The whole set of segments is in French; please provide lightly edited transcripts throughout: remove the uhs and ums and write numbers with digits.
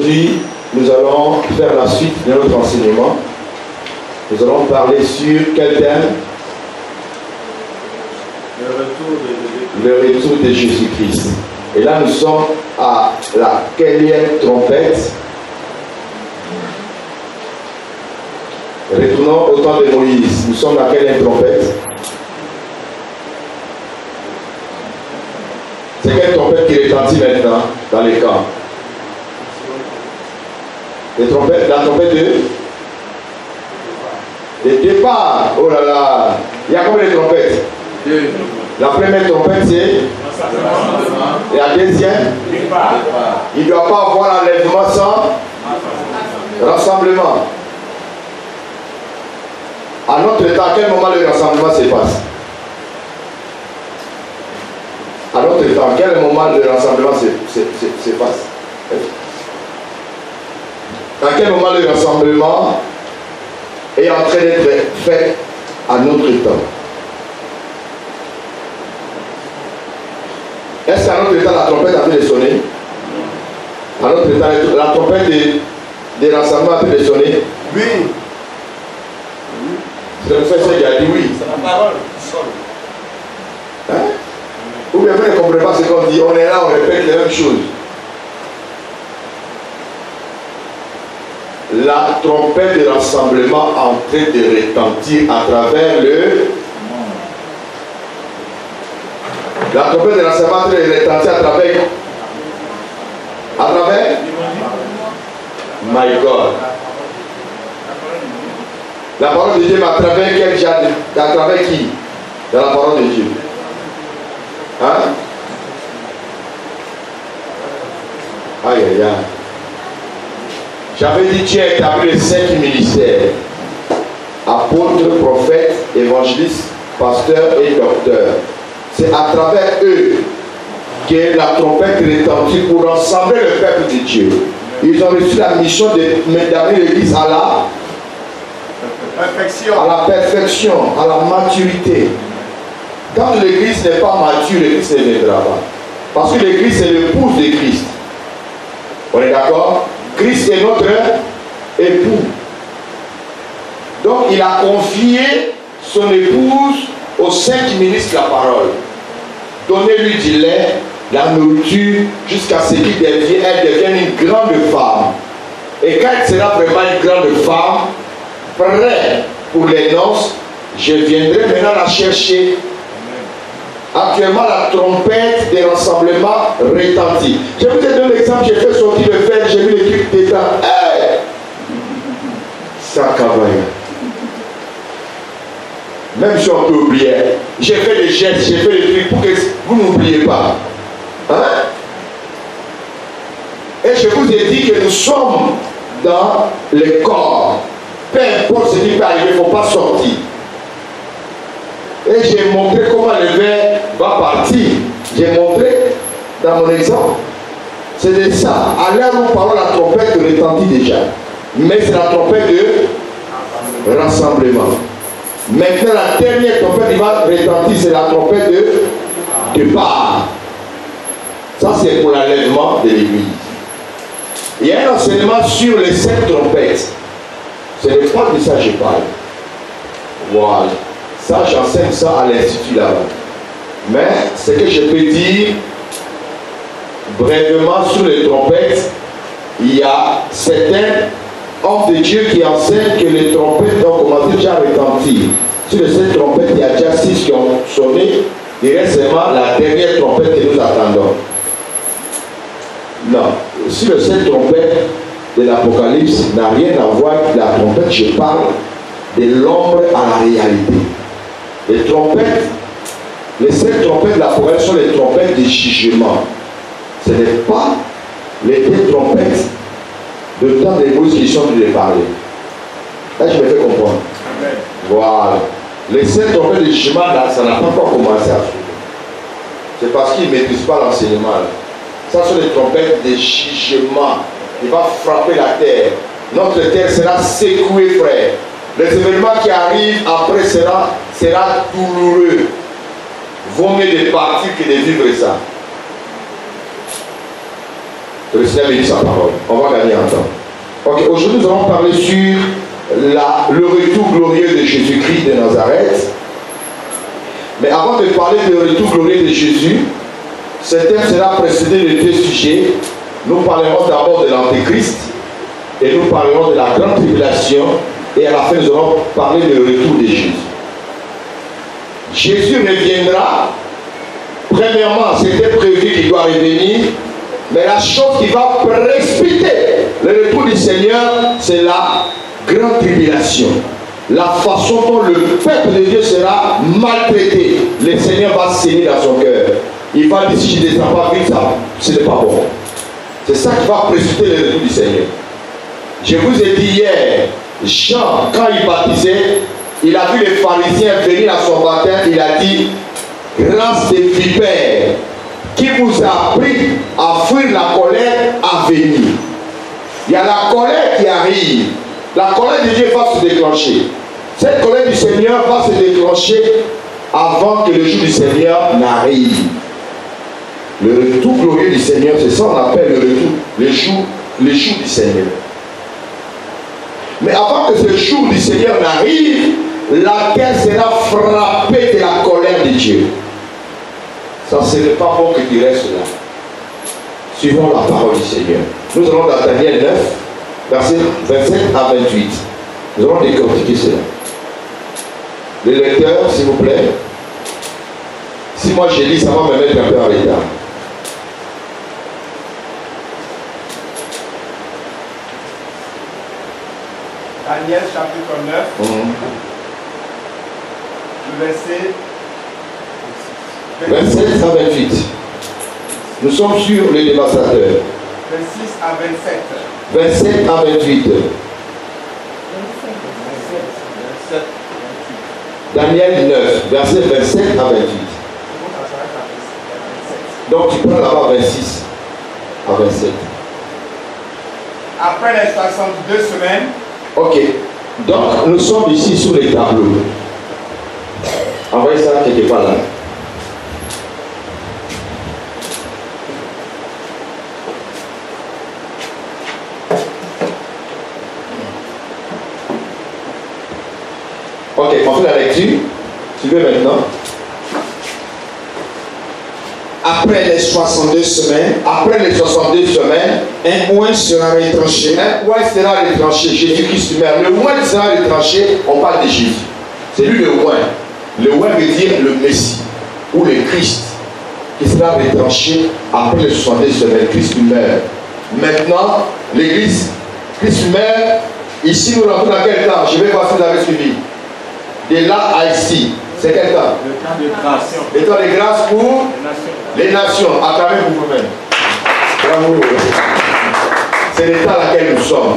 Aujourd'hui, nous allons faire la suite de notre enseignement. Nous allons parler sur quel thème? Le retour de Jésus-Christ. Et là, nous sommes à la quatrième trompette. Retournons au temps de Moïse. Nous sommes à la quatrième trompette. C'est quelle trompette qui retentit maintenant dans les camps? Les trompettes, la trompette de départ. Oh là là. Il y a combien de trompettes? Deux. La première trompette c'est? Et la deuxième? Il ne doit pas avoir l'enlèvement sans rassemblement. À notre temps, à quel moment le rassemblement se passe? À notre temps, à quel moment le rassemblement se passe? À quel moment le rassemblement est en train d'être fait à notre temps? Est-ce qu'à notre temps la trompette est en train de sonner? À notre temps la trompette des rassemblements est en train de sonner? Oui. C'est le frère qui a dit oui. C'est la parole qui sonne. Hein? Ou bien vous ne comprenez pas ce qu'on dit. On est là, on répète les mêmes choses. La trompette de rassemblement est en train de retentir à travers le... La trompette de rassemblement est en train de retentir à travers... À travers... My God. La parole de Dieu, mais à travers quel jardin? À travers qui? Dans la parole de Dieu. Hein? Aïe aïe aïe. J'avais dit Dieu a établi les 5 ministères. Apôtres, prophètes, évangélistes, pasteurs et docteurs. C'est à travers eux que la trompette retentit pour rassembler le peuple de Dieu. Ils ont reçu la mission d'amener l'église à la perfection, à la maturité. Quand l'église n'est pas mature, l'église ne viendra pas. Parce que l'église c'est l'épouse de Christ. On est d'accord? Christ est notre époux. Donc il a confié son épouse aux 5 ministres de la parole. Donnez-lui du lait, la nourriture, jusqu'à ce qu'elle devienne une grande femme. Et quand elle sera vraiment une grande femme, prête pour les noces, je viendrai maintenant la chercher. Actuellement, la trompette des rassemblements retentit. Je vous ai donné l'exemple, j'ai fait sortir le fer, j'ai mis le truc dedans. Hey! Ça cavale. Même si on peut oublier, j'ai fait des gestes, j'ai fait des trucs pour que vous n'oubliez pas. Hein? Et je vous ai dit que nous sommes dans le corps. Peu importe ce qui peut arriver, il ne faut pas sortir. Et j'ai montré comment le verre va partir. J'ai montré dans mon exemple. C'est de ça. À l'heure où parle, la trompette retentit déjà. Mais c'est la trompette de rassemblement. Maintenant, la dernière trompette qui va retentir, c'est la trompette de départ. Ça, c'est pour l'enlèvement de l'église. Il y a un enseignement sur les 5 trompettes. Ce n'est pas de ça que je parle. Voilà. Ça, j'enseigne ça à l'institut là-bas. Mais ce que je peux dire, brièvement sur les trompettes, il y a certains hommes de Dieu qui enseignent que les trompettes ont commencé déjà à retentir. Sur les 7 trompettes, il y a déjà 6 qui ont sonné. Il reste seulement la dernière trompette que nous attendons. Non. Sur les 7 trompettes de l'Apocalypse, n'a rien à voir avec la trompette. Je parle de l'ombre à la réalité. Les trompettes, les 7 trompettes de l'Apocalypse sont les trompettes de jugement. Ce n'est pas les 2 trompettes de temps des Moïse qui sont de parler. Là, je me fais comprendre. Amen. Voilà. Les 7 trompettes de jugement, là, ça n'a pas encore commencé à faire. C'est parce qu'ils ne maîtrisent pas l'enseignement. Ça sont les trompettes de jugement. Il va frapper la terre. Notre terre sera secouée, frère. Les événements qui arrivent après sera douloureux. Vaut mieux de partir que de vivre ça. Que le Seigneur bénisse sa parole. On va gagner un temps. Ok, aujourd'hui nous allons parler sur le retour glorieux de Jésus-Christ de Nazareth. Mais avant de parler du retour glorieux de Jésus, ce thème sera précédé de deux sujets. Nous parlerons d'abord de l'Antéchrist et nous parlerons de la grande tribulation et à la fin nous allons parler du retour de Jésus. Jésus reviendra. Premièrement, c'était prévu qu'il doit revenir, mais la chose qui va précipiter le retour du Seigneur, c'est la grande tribulation. La façon dont le peuple de Dieu sera maltraité. Le Seigneur va saigner dans son cœur. Il va dire, si je ne descends pas vite, ce n'est pas bon. C'est ça qui va précipiter le retour du Seigneur. Je vous ai dit hier, Jean, quand il baptisait, il a vu les pharisiens venir à son baptême, il a dit, grâce des vipères, qui vous a appris à fuir la colère à venir. Il y a la colère qui arrive. La colère de Dieu va se déclencher. Cette colère du Seigneur va se déclencher avant que le jour du Seigneur n'arrive. Le retour glorieux du Seigneur, c'est ça qu'on appelle le retour, le jour du Seigneur. Mais avant que ce jour du Seigneur n'arrive, la terre sera frappée de la colère de Dieu. Ça, ce n'est pas bon que tu restes là. Suivons la parole du Seigneur. Nous allons dans Daniel 9, versets 27 à 28. Nous allons décortiquer cela. Les lecteurs, s'il vous plaît. Si moi je lis, ça va me mettre un peu en retard. Daniel chapitre 9, le verset 27 à 28. Nous sommes sur le dévastateur. 26 à 27. 27 à 28. Daniel 9, verset 27 à 28. Donc tu prends là-bas 26 à 27. Après les 62 semaines. Ok. Donc nous sommes ici sur les tableaux. Envoyez ça quelque part là. Ok, on fait la lecture. Suivez maintenant. Après les 62 semaines, un oint sera retranché. Un oint sera retranché. Jésus-Christ meurt. Le oint sera retranché, on parle de Jésus. C'est lui le oint. Le oint veut dire le Messie ou le Christ qui sera retranché après les 62 semaines. Christ meurt. Maintenant, l'Église, Christ meurt. Ici, nous rentrons dans quel temps? Je vais voir si vous avez suivi. De là à ici. C'est quel temps? Le temps de grâce. Le temps de grâce pour les nations. Acclamez vous-même. Bravo. C'est l'état dans lequel nous sommes.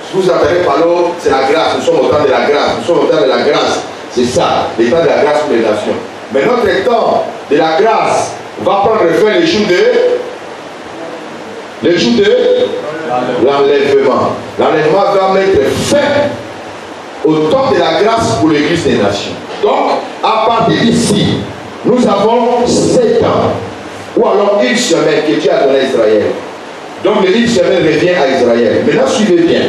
Si vous entendez par l'eau, c'est la grâce. Nous sommes au temps de la grâce. Nous sommes au temps de la grâce. C'est ça, l'état de la grâce pour les nations. Mais notre temps de la grâce va prendre fin le jour de l'enlèvement. L'enlèvement va mettre fin au temps de la grâce pour l'Église des nations. Donc, à partir d'ici, nous avons 7 ans, ou alors une semaine que Dieu a donné à Israël. Donc, le livre semaine revient à Israël. Maintenant, suivez bien.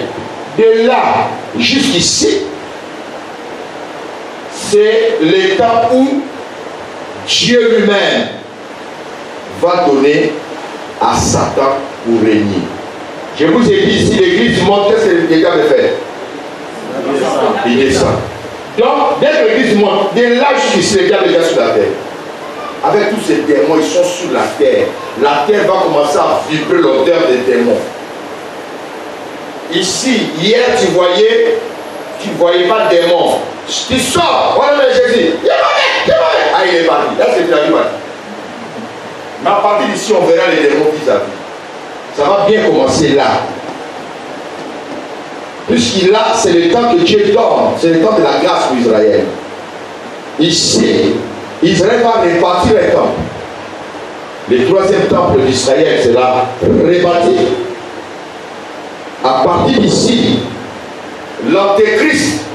De là jusqu'ici, c'est le temps où Dieu lui-même va donner à Satan pour régner. Je vous ai dit ici, l'Église monte, qu'est-ce que le diable fait? Il descend. Donc, dès que l'Église monte, de là jusqu'ici, le diable est déjà sur la terre. Avec tous ces démons, ils sont sur la terre. La terre va commencer à vibrer l'odeur des démons. Ici, hier, tu ne voyais pas de démons. Tu sors, voilà le Jésus. Ah, il est parti. Là, c'est déjà parti. Mais à partir d'ici, on verra les démons vis-à-vis. Ça va bien commencer là. Puisqu'il a, c'est le temps que Dieu donne. C'est le temps de la grâce pour Israël. Ici, Israël va rebâtir le temple. Le troisième temple d'Israël sera rebâti. À partir d'ici, l'Antéchrist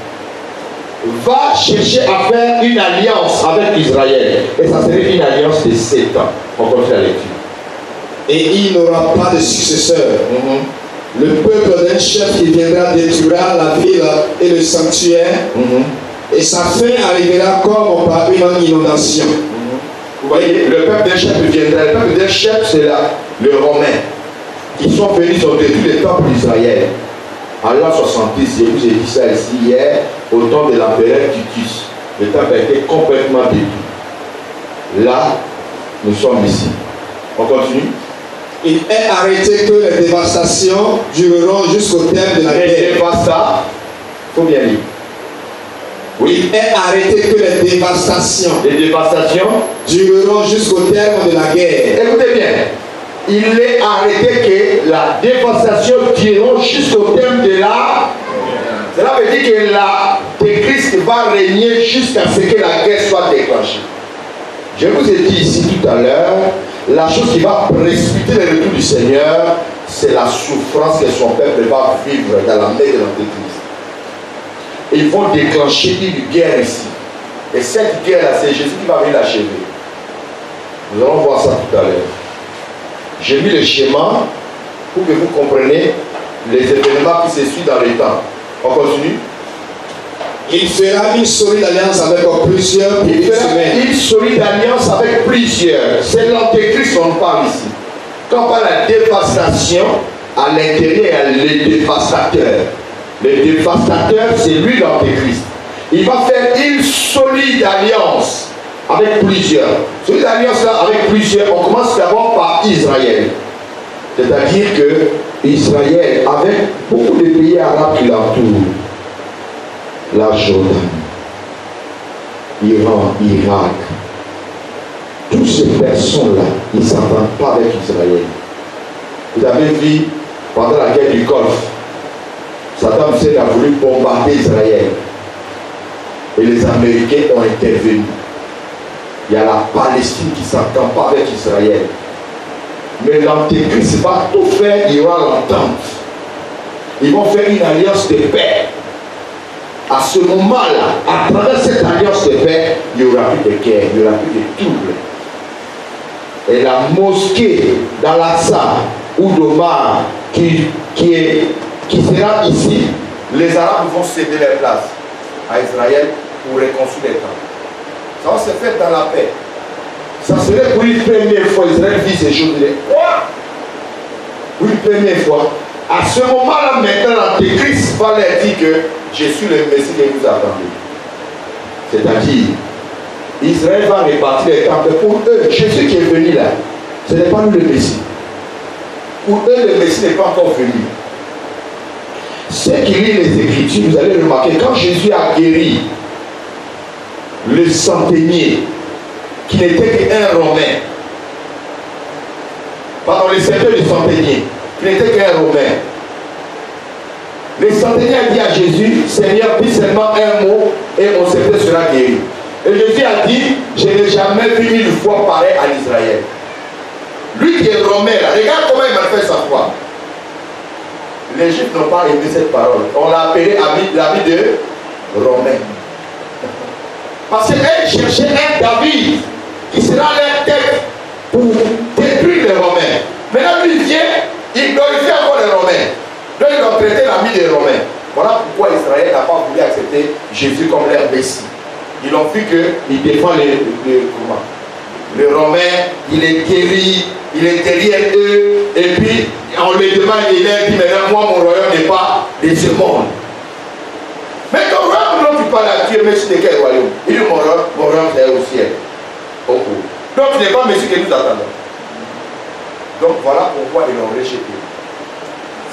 va chercher à faire une alliance avec Israël. Et ça serait une alliance de 7 ans. On continue la lecture. Et il n'aura pas de successeur. Le peuple d'un chef qui viendra détruira la ville et le sanctuaire. Et sa fin arrivera comme par une inondation. Vous voyez, le peuple d'un chef viendra. Le peuple d'un chef, c'est les Romains qui sont venus sur tous les temples d'Israël. En l'an 70, je vous ai dit ça ici hier, au temps de l'empereur Titus. Le temple a été complètement détruit. Là, nous sommes ici. On continue. Il est arrêté que les dévastations dureront jusqu'au terme de la guerre. Les dévastations, il faut bien lire. Oui. Il est arrêté que les dévastations dureront jusqu'au terme de la guerre. Écoutez bien. Il est arrêté que la dévastation durera jusqu'au terme de la. Cela veut dire que l'Antéchrist va régner jusqu'à ce que la guerre soit déclenchée. Je vous ai dit ici tout à l'heure, la chose qui va précipiter le retour du Seigneur, c'est la souffrance que son peuple va vivre dans la main de l'Antéchrist. Ils vont déclencher une guerre ici. Et cette guerre-là, c'est Jésus qui va venir l'achever. Nous allons voir ça tout à l'heure. J'ai mis le schéma pour que vous compreniez les événements qui se suivent dans le temps. On continue. Il fera une solide alliance avec plusieurs. Il fera une solide alliance avec plusieurs. C'est l'Antéchrist qu'on parle ici. Quand on parle de la dévastation, à l'intérieur, il y a les dévastateurs. Le dévastateur, c'est lui l'Antéchrist. Il va faire une solide alliance avec plusieurs. Solide alliance là avec plusieurs. On commence d'abord par Israël. C'est-à-dire que Israël, avec beaucoup de pays arabes qui l'entourent, la Jordanie, Iran, Irak, toutes ces personnes-là, ils ne s'entendent pas avec Israël. Vous avez vu, pendant la guerre du Golfe, Saddam Hussein a voulu bombarder Israël. Et les Américains ont intervenu. Il y a la Palestine qui ne s'entend pas avec Israël. Mais l'Antéchrist va tout faire, il y aura l'entente. Ils vont faire une alliance de paix. À ce moment-là, à travers cette alliance de paix, il n'y aura plus de guerre, il n'y aura plus de troubles. Et la mosquée d'Al-Aqsa ou d'Omar qui sera ici, les Arabes vont céder leur place à Israël pour reconstruire les temps. Ça va se faire dans la paix. Ça serait pour une première fois, Israël vit ces choses. Pour une première fois. À ce moment-là, maintenant, l'Antéchrist va leur dire que je suis le Messie que vous attendez. C'est-à-dire, Israël va répartir les temples pour eux. Jésus qui est venu là, ce n'est pas nous le Messie. Pour eux, le Messie n'est pas encore venu. Ceux qui lisent les Écritures, vous allez remarquer, quand Jésus a guéri le centenier, qui n'était qu'un Romain, pardon, le serviteur du centenier, qui n'était qu'un Romain, le centenier a dit à Jésus, Seigneur, dis seulement un mot et mon serviteur sera guéri. Et Jésus a dit, je n'ai jamais vu une foi pareille en Israël. Lui qui est Romain, là, regarde comment il manifeste sa foi. Les Juifs n'ont pas aimé cette parole. On l'a appelé l'ami de Romain. Parce qu'elle cherchait un David qui sera leur tête pour détruire les Romains. Maintenant, lui vient, il glorifie encore les Romains. Donc, ils ont traité l'ami des Romains. Voilà pourquoi Israël n'a pas voulu accepter Jésus comme leur Messie. Ils ont vu qu'il défend les Romains, il est guéri, il est derrière eux, et puis on lui demande, il leur dit, maintenant, moi, mon royaume n'est pas de ce monde. Mais ton royaume dont tu parles à Dieu, Messie de quel royaume? Il dit, mon royaume c'est au ciel. Au haut. Donc, ce n'est pas Messie que nous attendons. Donc, voilà pourquoi ils l'ont rejeté.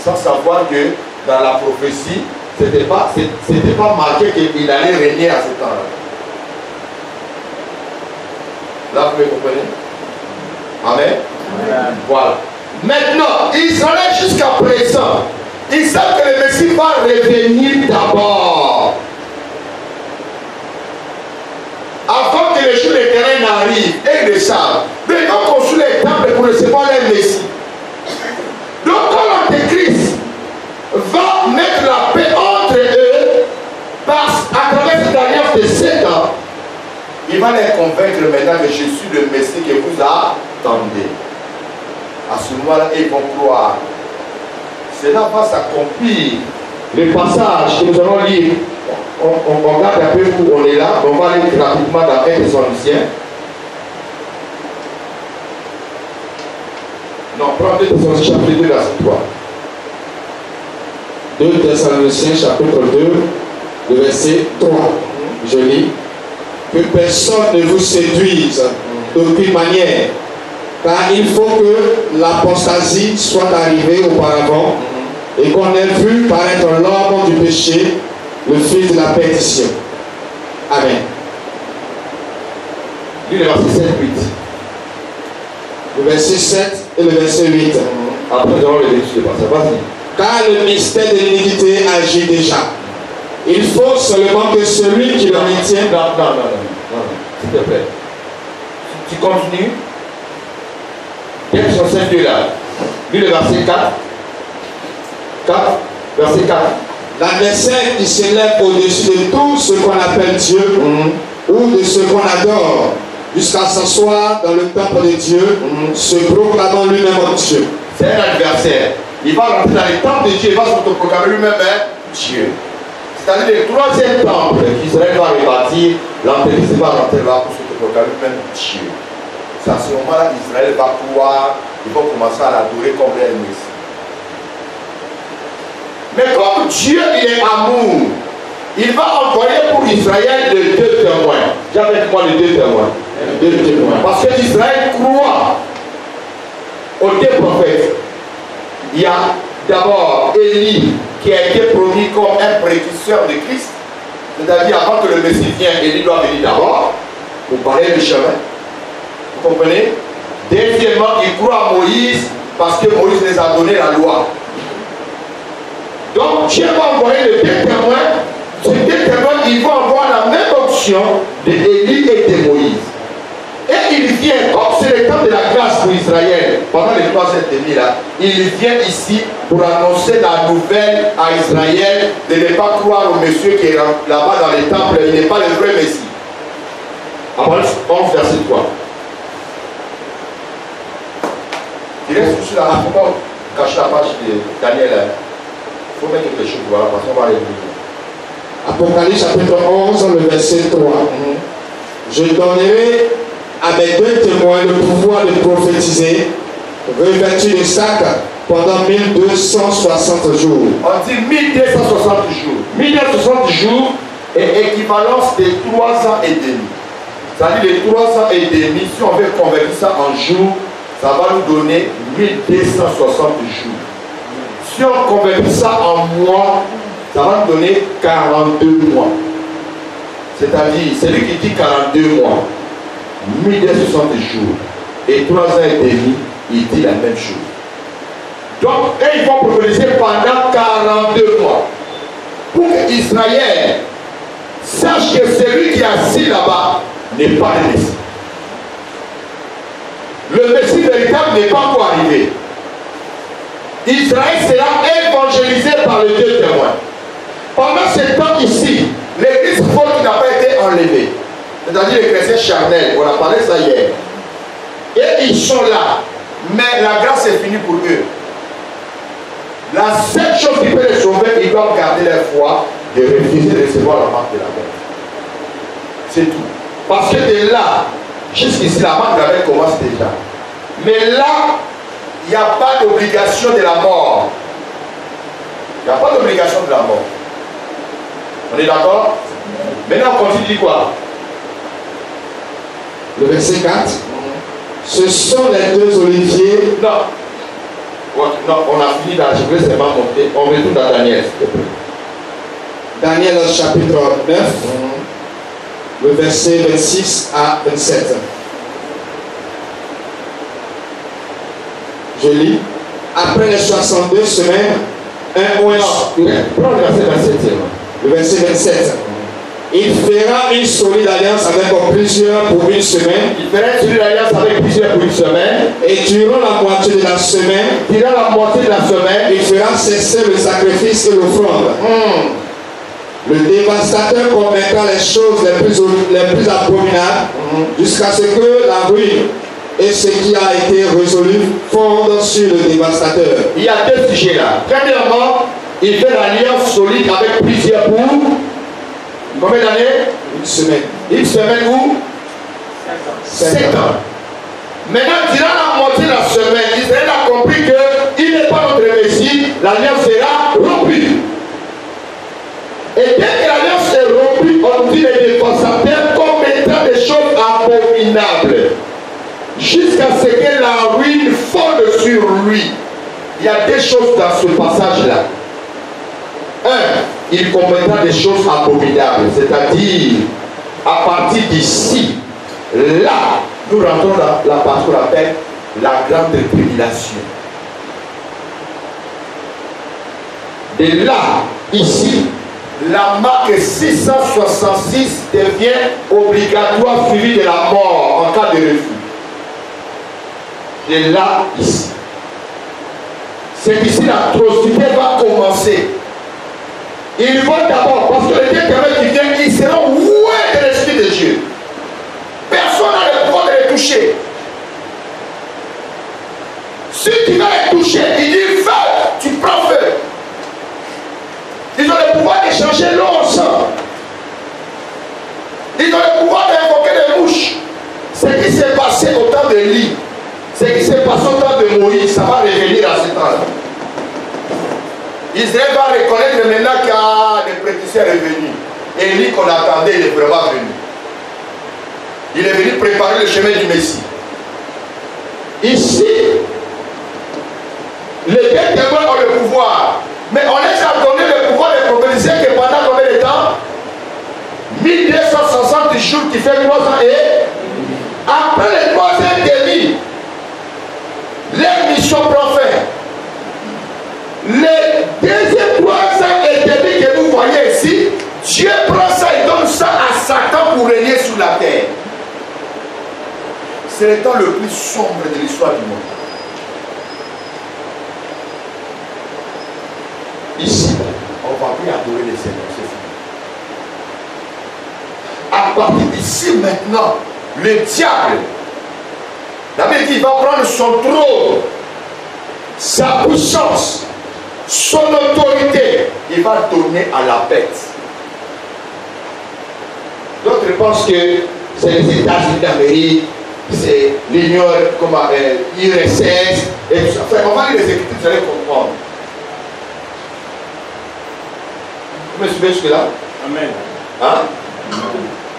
Sans savoir que dans la prophétie, ce n'était pas marqué qu'il allait régner à ce temps-là. Là, vous me comprenez? Amen. Amen. Voilà. Maintenant, Israël jusqu'à présent, ils savent que le Messie va revenir d'abord. Avant que les jours de terrain n'arrivent, et ils le savent. Mais ils vont construire les temples pour recevoir leur Messie. Donc, quand l'Antéchrist va mettre la paix entre eux, à travers cette alliance de 7 ans, il va les convaincre maintenant que je suis le Messie que vous attendez. à ce moment-là, ils vont croire. Cela va s'accomplir. Le passage que nous allons lire, on regarde un peu où on est là, on va aller rapidement dans 1 Thessaloniciens. Non, prends 2 Thessaloniciens chapitre 2, verset 3. 2 Thessaloniciens chapitre 2, le verset 3. Je lis. Que personne ne vous séduise d'aucune manière, car il faut que l'apostasie soit arrivée auparavant et qu'on ait vu paraître l'homme du péché, le fils de la perdition. Amen. Lis le verset 7, 8. Le verset 7 et le verset 8. Après, nous allons le l'étude de passage. Vas-y. Car le mystère de l'iniquité agit déjà. Il faut seulement que celui qui le maintient... Non, s'il te plaît. Tu continues. 1 Thessaloniciens 2 là. Lis le verset 4. 4, verset 4. L'adversaire qui s'élève au-dessus de tout ce qu'on appelle Dieu ou de ce qu'on adore, jusqu'à s'asseoir dans le temple de Dieu, se proclamant lui-même Dieu. C'est un adversaire. Il va rentrer dans le temple de Dieu, il va se proclamer lui-même Dieu. C'est-à-dire le troisième temple qu'Israël va rebâtir, l'Antéchrist va rentrer là pour se proclamer lui-même Dieu. C'est à ce moment-là qu'Israël va pouvoir, ils vont commencer à l'adorer comme leur Messie. Mais comme Dieu il est amour, il va envoyer pour Israël les deux témoins. J'avais quoi les deux témoins? Parce que Israël croit aux deux prophètes. Il y a d'abord Élie qui a été promis comme un précurseur de Christ. C'est-à-dire avant que le Messie vienne, Élie doit venir d'abord pour parler du chemin. Vous comprenez? Deuxièmement, il croit à Moïse parce que Moïse les a donné la loi. Donc Dieu va envoyer les deux témoins. Ces deux témoins, ils vont avoir la même option de Élie et de Moïse. Et il vient, comme c'est le temps de la grâce pour Israël, pendant les 3 demi là, il vient ici pour annoncer la nouvelle à Israël de ne pas croire au monsieur qui est là-bas dans les temples, il n'est pas le vrai Messie. Apocalypse 11, verset 3. Il reste sur la page, il faut cacher la page de Daniel. Il faut mettre quelque chose, voilà, parce qu'on va aller lire. Apocalypse chapitre 11, le verset 3. Je donnerai à mes deux témoins le pouvoir de prophétiser, revêtus de sac pendant 1260 jours. On dit 1260 jours. 1260 jours est équivalence de 3 ans et demi. C'est-à-dire les 3 ans et demi, si on veut convertir ça en jours, ça va nous donner 1260 jours. Si on convertit ça en mois, ça va nous donner 42 mois. C'est-à-dire, celui qui dit 42 mois, 1260 jours et 3 ans et demi, il dit la même chose. Donc, ils vont prophétiser pendant 42 mois. Pour qu'Israël sache que celui qui est assis là-bas n'est pas le Messie. Le Messie véritable n'est pas encore arrivé. Israël sera évangélisé par les deux témoins. Pendant ce temps ici, l'église folle n'a pas été enlevée. C'est-à-dire les chrétiens charnels, on a parlé ça hier. Et ils sont là. Mais la grâce est finie pour eux. La seule chose qui peut les sauver, ils doivent garder leur foi et refuser de recevoir la marque de la mort. C'est tout. Parce que de là, jusqu'ici, la marque de la mort commence déjà. Mais là, il n'y a pas d'obligation de la mort. Il n'y a pas d'obligation de la mort. On est d'accord? Maintenant, on continue quoi? Le verset 4. Ce sont les deux oliviers. Non. Non, on a fini là. Je voulais seulement monter. On retourne dans Daniel, s'il te plaît. Daniel chapitre 9. Le verset 26 à 27. Je lis. Après les 62 semaines, un oint. Prends le verset 27. Le verset 27. Il fera une solide alliance avec plusieurs pour une semaine. Il fera une solide alliance avec plusieurs pour une semaine. Et durant la moitié de la semaine, il fera cesser le sacrifice et l'offrande. Le dévastateur commettra les choses les plus abominables jusqu'à ce que la ruine Et ce qui a été résolu fonde sur le dévastateur. Il y a deux sujets là. Premièrement, il fait l'alliance solide avec plusieurs pour combien d'années? Une semaine. Une semaine ou 7 ans. Maintenant, durant la moitié de la semaine, Israël a compris qu'il n'est pas notre Messie, l'alliance sera rompue. Et dès que l'alliance est rompue, on dit les dévastateurs commettant des choses abominables. Jusqu'à ce que la ruine fonde sur lui. Il y a deux choses dans ce passage-là. Un, il commettra des choses abominables, c'est-à-dire, à partir d'ici, là, nous rentrons dans la partie qu'on appelle la grande tribulation. De là, ici, la marque 666 devient obligatoire suivie de la mort en cas de refus. De là, ici. C'est qu'ici l'atrocité va commencer. Ils vont d'abord, parce que les dieux qui viennent, ils seront oués de l'Esprit de Dieu. Personne n'a le pouvoir de les toucher. Si tu vas les toucher, il dit feu, tu prends feu. Ils ont le pouvoir de changer l'eau en sang. Ils ont le pouvoir d'invoquer des mouches. Ce qui s'est passé au temps de Élie, ce qui s'est passé au temps de Moïse, ça va revenir à ce temps-là. Israël va reconnaître maintenant qu'il y a des prédictions revenus. Élie qu'on attendait, il est vraiment venu. Il est venu préparer le chemin du Messie. Ici, les deux témoins ont le pouvoir. Mais on les a donné le pouvoir de prophétiser que pendant combien de temps? 1260 jours qui fait 3 ans et après les 3 ans et demi, leur mission prend fin. Les deuxièmes 3 ans et demi que vous voyez ici, Dieu prend ça et donne ça à Satan pour régner sur la terre. C'est le temps le plus sombre de l'histoire du monde. Ici, on ne va plus adorer les Seigneurs. À partir d'ici maintenant, le diable, la Bible dit, il va prendre son trône, sa puissance, son autorité, il va donner à la bête. D'autres pensent que c'est les États-Unis d'Amérique, c'est l'Union comme URSS et tout ça. Enfin, on va lire les Écritures, vous allez comprendre. Vous me suivez jusque-là? Amen. Hein?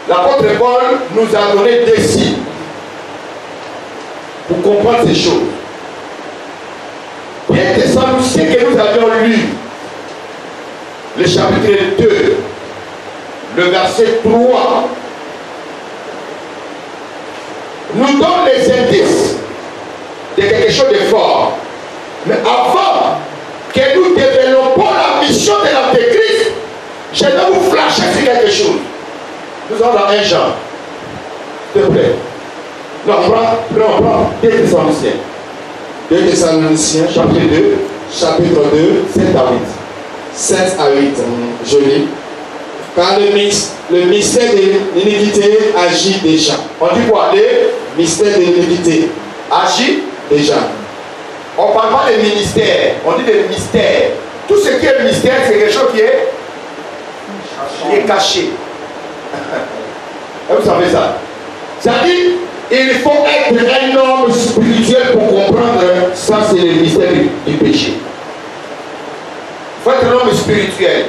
L'apôtre Paul nous a donné des signes pour comprendre ces choses. Bien que ça nous sait que nous avions lu le chapitre 2, le verset 3, nous donne les indices de quelque chose de fort. Mais avant que nous développons la mission de l'Antéchrist, je vais vous flasher sur quelque chose. Nous sommes dans 1 Jean. S'il te plaît. Non, prends 2 Thessaloniciens. 2 Thessaloniciens, Chapitre 2, chapitre 2, 7 à 8. 7 à 8. Je lis. Car le mystère de l'iniquité agit déjà. On dit quoi? Le Mystère de l'iniquité agit déjà. On ne parle pas de ministère, on dit de mystère. Tout ce qui est mystère, c'est quelque chose qui est caché. Et vous savez ça? C'est-à-dire, il faut être un homme spirituel pour comprendre ça, c'est le mystère du péché. Il faut être un homme spirituel.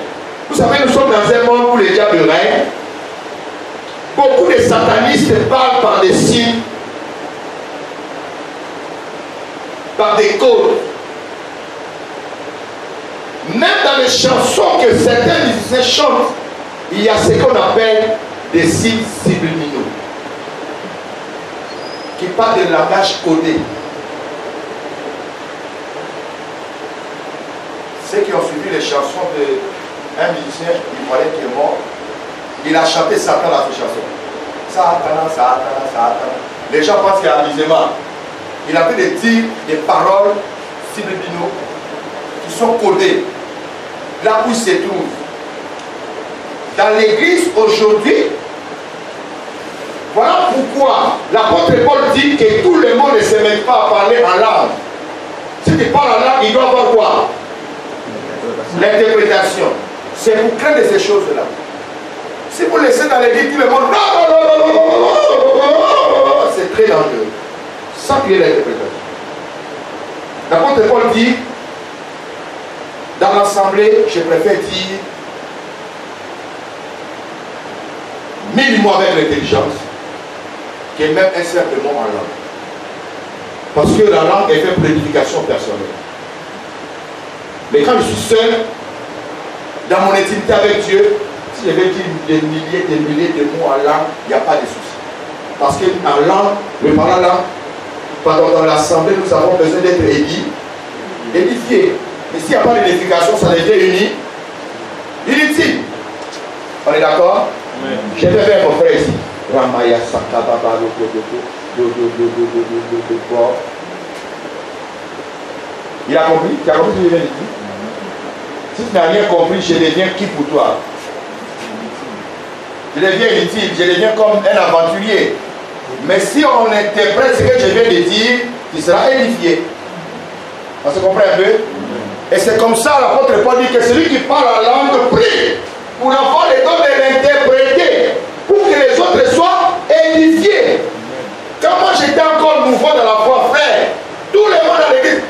Vous savez, nous sommes dans un monde où les diables règnent. Beaucoup de satanistes parlent par des signes, par des codes. Même dans les chansons que certains musiciens chantent, il y a ce qu'on appelle des signes subliminaux qui parlent de langage codé. Ceux qui ont suivi les chansons d'un musicien ivoirien qui est mort, il a chanté Satan dans ses chansons. Satan, Satan, Satan. Les gens pensent qu'il y a un amusement. Il a fait de dire des paroles subliminaux qui sont codées là où il se trouve. Dans l'église aujourd'hui, Voilà pourquoi l'apôtre Paul dit que tout le monde ne se met pas à parler en langue. Si tu parles en langue, il doit avoir quoi? L'interprétation. C'est pour craindre ces choses-là. Si vous laissez dans l'église tout le monde, c'est très dangereux. Sans qu'il y ait l'interprétation. L'apôtre Paul dit, dans l'assemblée, je préfère dire 1000 mots avec l'intelligence que même un simple mot en langue. Parce que la langue est faite pour l'édification personnelle. Mais quand je suis seul, dans mon intimité avec Dieu, si je vais dire des milliers de mots en langue, il n'y a pas de souci. Parce qu'en langue, le parlant langue, dans l'assemblée, nous avons besoin d'être édifiés. Et s'il n'y a pas d'édification, ça devient inutile. On est d'accord? Je vais vers mon frère ici. Ramaya Sakababa, il a compris? Tu as compris ce que je viens de dire? Si tu n'as rien compris, je deviens qui pour toi? Je deviens inutile, je deviens comme un aventurier. Mais si on interprète ce que je viens de dire, tu seras édifié. On se comprend un peu? Et c'est comme ça l'apôtre Paul dit que celui qui parle la langue prie pour avoir le don de l'interpréter, pour que les autres soient édifiés. Quand moi j'étais encore nouveau dans la foi, frère, tout le monde à l'église,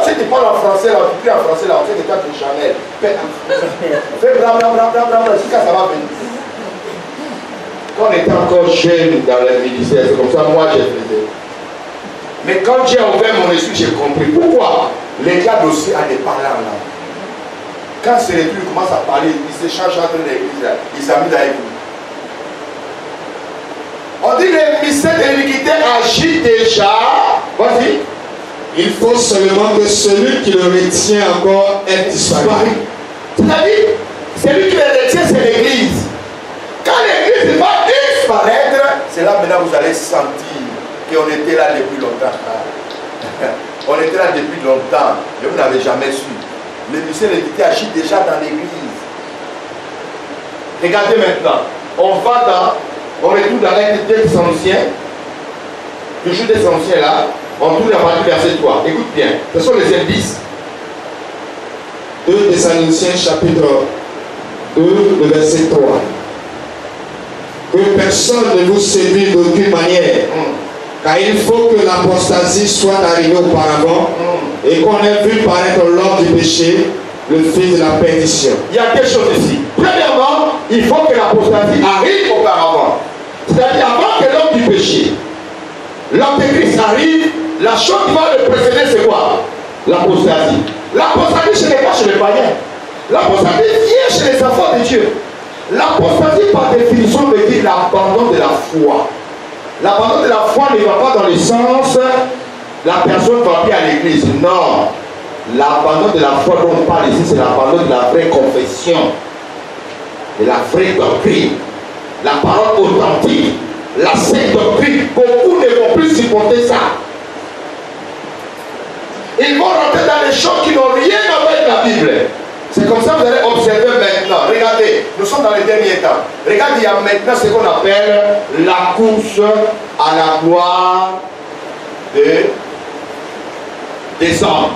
si tu parles en français, là, tu pries en français, là, on sait que toi tu es Chanel. Fais bla bla bla bla bla, jusqu'à ça va venir. Quand on était encore jeune dans le ministère, c'est comme ça, moi j'ai fait. Mais quand j'ai ouvert mon esprit, j'ai compris. Pourquoi les gars aussi à des parlants là? Quand c'est les trucs commencent à parler, ils s'échangent entre l'église, ils s'amusent avec vous. On dit les mystères de l'iniquité agit déjà. Vas-y. Il faut seulement que celui qui le retient encore ait disparu. C'est-à-dire, celui qui le retient, c'est l'église. Quand l'église va disparaître, c'est là maintenant vous allez sentir qu'on était là depuis longtemps. On était là depuis longtemps, mais vous n'avez jamais su. Le mystère de l'iniquité agit déjà dans l'église. Regardez maintenant, on retourne dans l'un des Thessaloniciens, toujours des Thessaloniciens là, on tourne à partir du verset 3. Écoute bien, ce sont les indices. 2 Thessaloniciens chapitre 2, le verset 3. Que personne ne vous séduise d'aucune manière, car il faut que l'apostasie soit arrivée auparavant et qu'on ait vu paraître l'homme du péché, le fils de la perdition. Il y a deux choses ici. Premièrement, il faut que l'apostasie arrive auparavant. C'est-à-dire avant que l'homme du péché, l'antéchrist arrive, la chose qui va le précéder, c'est quoi? L'apostasie. L'apostasie, ce n'est pas chez les païens. L'apostasie vient chez les enfants de Dieu. L'apostasie, par définition, veut dire l'abandon de la foi. L'abandon de la foi ne va pas dans le sens la personne va bien à l'église. Non. L'abandon de la foi dont on parle ici, c'est l'abandon de la vraie confession, de la vraie doctrine, la parole authentique, la sainte doctrine. Beaucoup ne vont plus supporter ça. Ils vont rentrer dans des choses qui n'ont rien à voir avec la Bible. C'est comme ça que vous allez observer maintenant. Regardez, nous sommes dans les derniers temps. Regardez, il y a maintenant ce qu'on appelle la course à la gloire des hommes.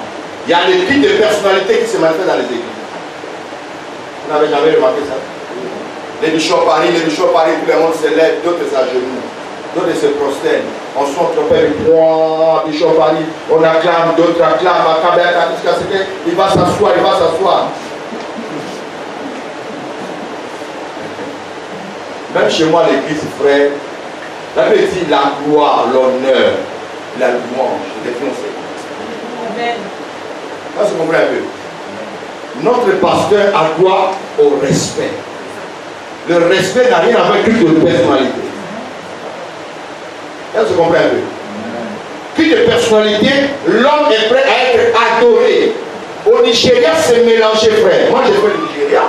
Il y a des types de personnalités qui se manifestent dans les églises. Vous n'avez jamais remarqué ça? Les bishops Paris, tout le monde se lève, d'autres s'agenouillent, d'autres se prosternent. On se montre Père, bishop Paris, on acclame, d'autres acclament, il va s'asseoir. Même chez moi, l'église, frère, la Bible dit la gloire, l'honneur, la louange, les conseils. Amen. Ça se comprend un peu. Notre pasteur a droit au respect. Le respect n'a rien à voir avec culte de personnalité. Ça se comprend un peu. Culte de personnalité, l'homme est prêt à être adoré. Au Nigeria, c'est mélangé, frère. Moi, j'ai fait le Nigeria.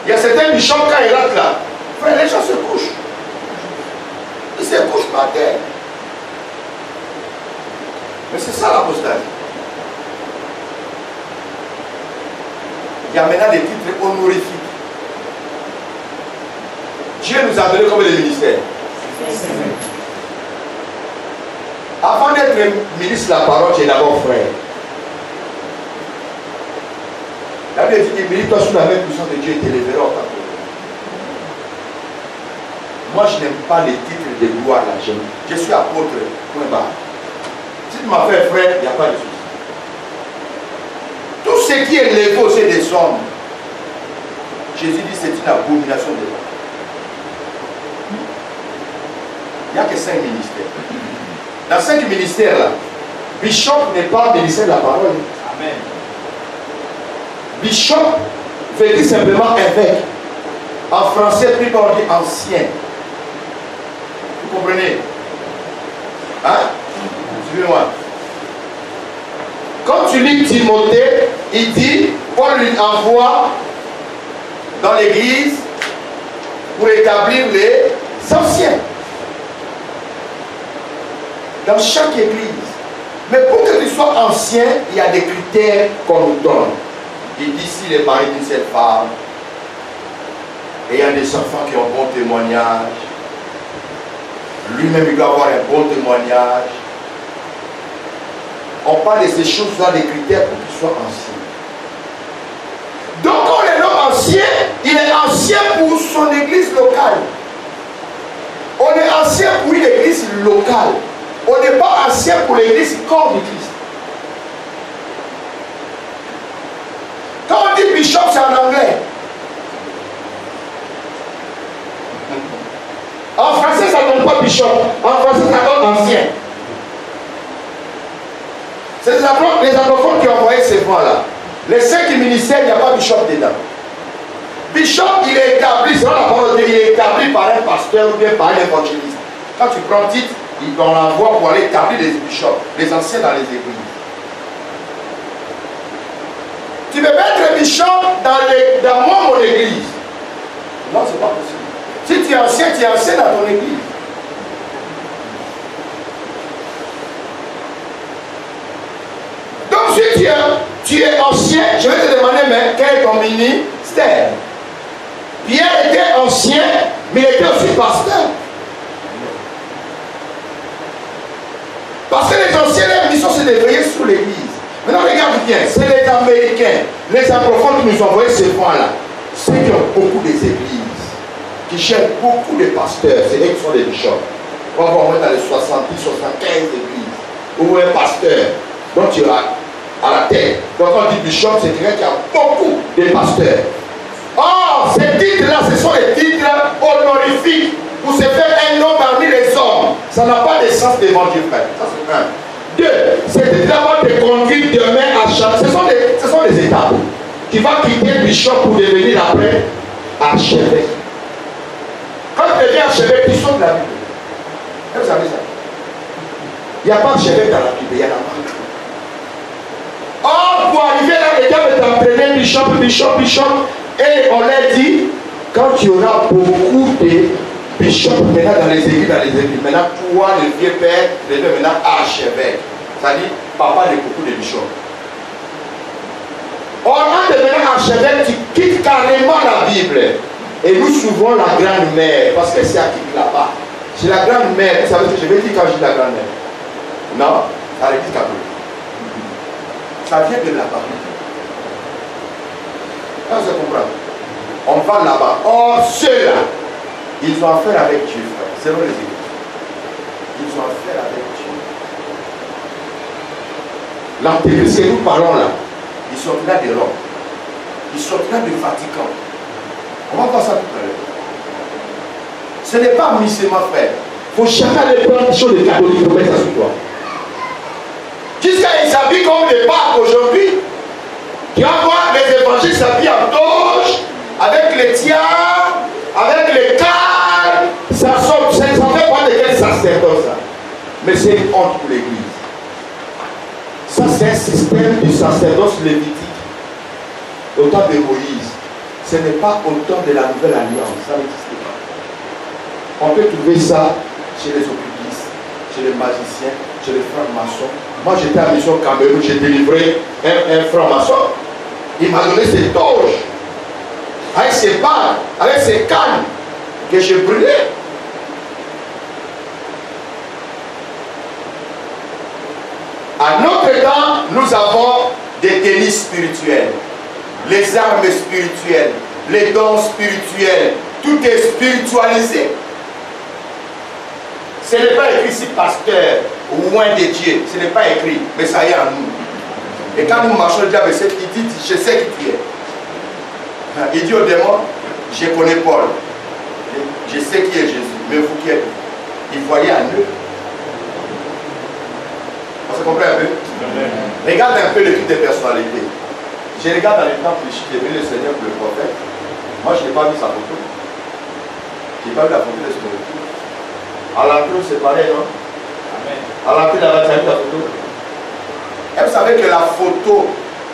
Il y a certains bishops, quand ils rentrent là, frère, les gens se couchent. Ils se couchent par terre. Mais c'est ça l'apostasie. Il y a maintenant des titres honorifiques. Dieu nous a donné comme des ministères. Avant d'être ministre de la parole, tu es d'abord frère. La Bible dit qu'il mérite toi sous la même puissance de Dieu et t'élèvera en tant que. Moi, je n'aime pas les titres de gloire là. Je suis apôtre. Point barre. Si tu m'as fait frère, il n'y a pas de souci. Tout ce qui est élevé au sein des hommes, Jésus dit c'est une abomination de l'homme. Il n'y a que 5 ministères. Dans 5 ministères là, bishop n'est pas ministère de la parole. Amen. Bishop veut dire simplement évêque. En français, plus on dit ancien. Vous comprenez? Hein? Suivez-moi. Quand tu lis Timothée, il dit, Paul lui envoie dans l'église pour établir les anciens. Dans chaque église. Mais pour que tu sois ancien, il y a des critères qu'on nous donne. Il dit s'il est marié d'une seule femme, et il y a des enfants qui ont un bon témoignage, lui-même il doit avoir un bon témoignage. On parle de ces choses-là, des critères pour qu'il soit ancien. Donc quand on est l'homme ancien, il est ancien pour son église locale. On est ancien pour une église locale. On n'est pas ancien pour l'église corps du Christ. Quand on dit bishop, c'est en anglais. En français, ça ne donne pas bishop. En français, ça donne ancien. C'est les anglophones qui ont envoyé ces points-là. Les 5 ministères, il n'y a pas bishop dedans. Bishop, il est établi, selon la parole de Dieu, il est établi par un pasteur ou bien par un évangéliste. Quand tu prends titre, on l'envoie pour aller établir les bishops, les anciens dans les églises. Tu ne peux pas être bishop dans mon église. Non, ce n'est pas possible. Si tu es ancien dans ton église. Donc si tu es ancien, je vais te demander, mais quel est ton ministère? Pierre était ancien, mais il était aussi pasteur. Parce que les anciens, leur mission, c'est de veiller sur l'église. Maintenant, regarde bien, c'est les Américains, les anglophones qui nous ont envoyé ce point-là. Ceux qui ont beaucoup des églises, qui cherchent beaucoup de pasteurs, c'est eux qui sont des bishops. On va voir dans les 70, 75 églises, où un pasteur, donc tu as à la tête. Donc on dit bishop, c'est quelqu'un qui a beaucoup de pasteurs. Or, ces titres-là, ce sont les titres honorifiques pour se faire un nom parmi les hommes. Ça n'a pas de sens devant Dieu, frère. Ça, c'est un. 2. C'est d'abord de conduire demain à chaque. Ce sont des étapes. Tu vas quitter le bishop pour devenir après archevêque. Quand tu deviens archevêque, tu sautes la Bible. Vous savez ça? Il n'y a pas d'archevêque dans la Bible, il y en a pas. Or, pour arriver là, les gars veulent t'entraîner bishop. Et on leur dit, quand tu auras beaucoup de bishops maintenant dans les églises, maintenant toi, le vieux père, devient maintenant archevêque. C'est-à-dire, papa de beaucoup de bishops. Or, en devenant archevêque, tu quittes carrément la Bible. Et nous suivons la grand-mère, parce que c'est à qui là-bas. C'est la grand-mère, vous savez ce que je vais dire quand je dis la grand-mère? Non, ça veut dire cadeau. Ça vient de là-bas. Là, vous comprenez? On va là-bas. Or, ceux-là, ils ont affaire avec Dieu, frère. Selon les églises. Ils ont affaire avec Dieu. L'antéchrist que nous parlons là, ils sont là de Rome. Ils sont là du Vatican. On va voir ça tout à l'heure. Ce n'est pas missement, frère. Il ne faut jamais aller prendre des choses de catholiques pour mettre ça sur toi. Jusqu'à ils s'habillent comme les papes aujourd'hui. Tu vas voir les évangiles s'habillent en toge, avec les tiares, avec les cales. Ça ne fait pas de quel sacerdoce ça. Mais c'est une honte pour l'église. Ça, c'est un système du sacerdoce lévitique. Au temps de Moïse. Ce n'est pas au temps de la nouvelle alliance. Ça n'existe pas. On peut trouver ça chez les occultistes, chez les magiciens, chez les francs-maçons. Moi, j'étais à mission au Cameroun, j'ai délivré un franc-maçon. Il m'a donné ses toges, avec ses balles, avec ses cannes. que je brûlais. À notre temps, nous avons des tennis spirituels, les armes spirituelles, les dons spirituels, tout est spiritualisé. Ce n'est pas écrit ici pasteur ou loin de Dieu, ce n'est pas écrit, mais ça y est en nous. Et quand nous marchons, le diable, il dit, je sais qui tu es. Il dit au démon, je connais Paul, je sais qui est Jésus, mais vous qui êtes, il voyait en eux. On se comprend un peu? Regarde un peu le type de personnalité. Je regarde dans les temps où j'ai vu le Seigneur pour le prophète. Moi, je n'ai pas vu sa photo. Je n'ai pas vu la photo de son époux. À l'entrée, c'est pareil, non? À l'entrée, il avait vu la photo. Et vous savez que la photo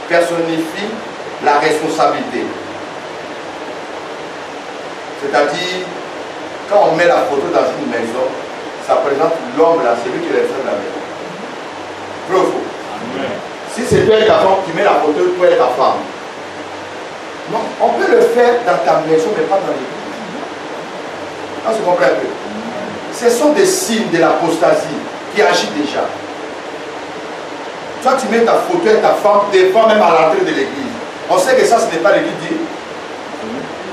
personnifie la responsabilité. C'est-à-dire, quand on met la photo dans une maison, ça présente l'homme là, celui qui est le de la maison. Vrai ou faux? Si c'est toi et ta femme, tu mets la photo de toi et ta femme. Non, on peut le faire dans ta maison, mais pas dans l'église. On se comprend un peu. Ce sont des signes de l'apostasie qui agissent déjà. Toi, tu mets ta photo et ta femme devant même à l'entrée de l'église. On sait que ça, ce n'est pas l'église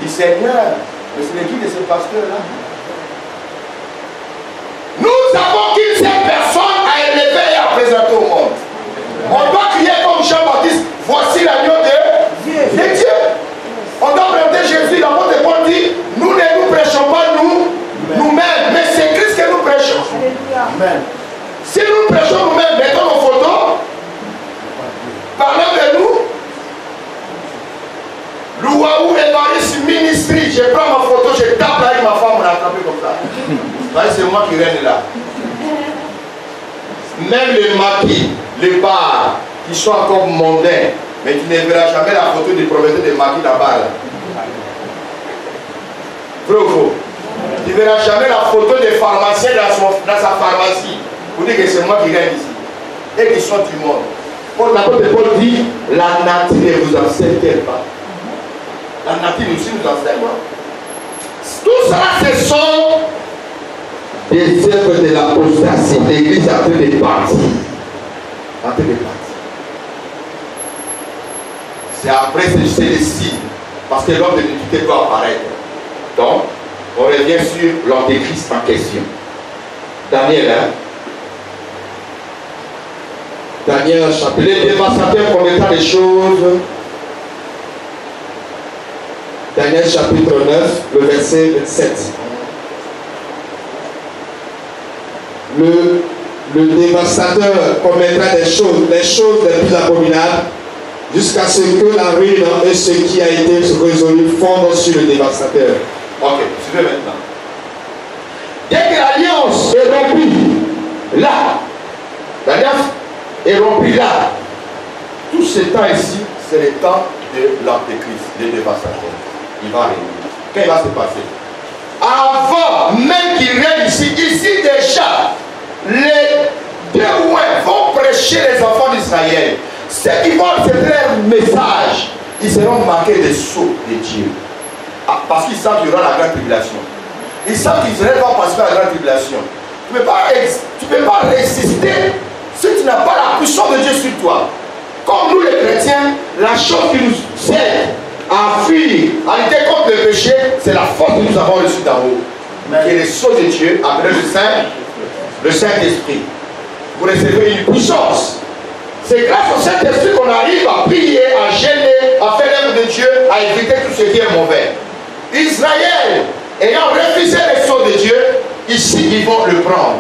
dit Seigneur, mais c'est l'église de ce pasteur-là. Nous avons qu'une seule personne à élever et à présenter au monde. On doit crier comme Jean-Baptiste, voici l'agneau de Dieu. On doit présenter Jésus. L'apôtre Paul dit, nous ne nous prêchons pas nous-mêmes, mais c'est Christ que nous prêchons. Amen. Si nous prêchons nous-mêmes, mettons nos photos, parlons de nous. Louaou Evaris Ministry, je prends ma photo, je tape là avec ma femme, on l'a attrapé comme ça. C'est moi qui règne là. Même les maquis, les bars, qui sont encore mondains, mais tu ne verras jamais la photo du propriétaire des maquis là-bas. Vrai ou faux? Tu ne verras jamais la photo des pharmaciens dans sa pharmacie. Pour dire que c'est moi qui règne ici. Et qui sont du monde. L'apôtre Paul dit, la nature ne vous enseigne pas. La nature aussi nous enseigne. Tout ça, ce sont des œuvres de l'apostasie. L'église est en train de partir. En train de partir. C'est après, c'est les signes. Parce que l'homme de l'unité doit apparaître. Donc, on revient sur l'antéchrist en question. Daniel, hein? Daniel, chapitre. Les dévastateurs commettant les choses. Daniel chapitre 9, le verset 27. Le dévastateur commettra des choses les plus abominables, jusqu'à ce que la ruine et ce qui a été résolu fondent sur le dévastateur. Ok, suivez maintenant. Dès que l'alliance est rompue, là, l'alliance est rompue là, tout ce temps ici, c'est le temps de l'antéchrist, des dévastateurs. Il va régner. Qu'est-ce qui va se passer? Avant même qu'il règne ici déjà, les deux ouins vont prêcher les enfants d'Israël. Ceux qui vont accepter leur message, ils seront marqués des sceaux de Dieu. Parce qu'ils savent qu'il y aura la grande tribulation. Ils savent qu'Israël va passer par la grande tribulation. Tu ne peux pas résister si tu n'as pas la puissance de Dieu sur toi. Comme nous les chrétiens, la chose qui nous aide à fuir, à lutter contre le péché, c'est la force que nous avons reçue d'en haut. Qui est le sceau de Dieu, après le Saint-Esprit. Vous recevez une puissance. C'est grâce au Saint-Esprit qu'on arrive à prier, à gêner, à faire l'œuvre de Dieu, à éviter tout ce qui est mauvais. Israël, ayant refusé le sceau de Dieu, ici ils vont le prendre.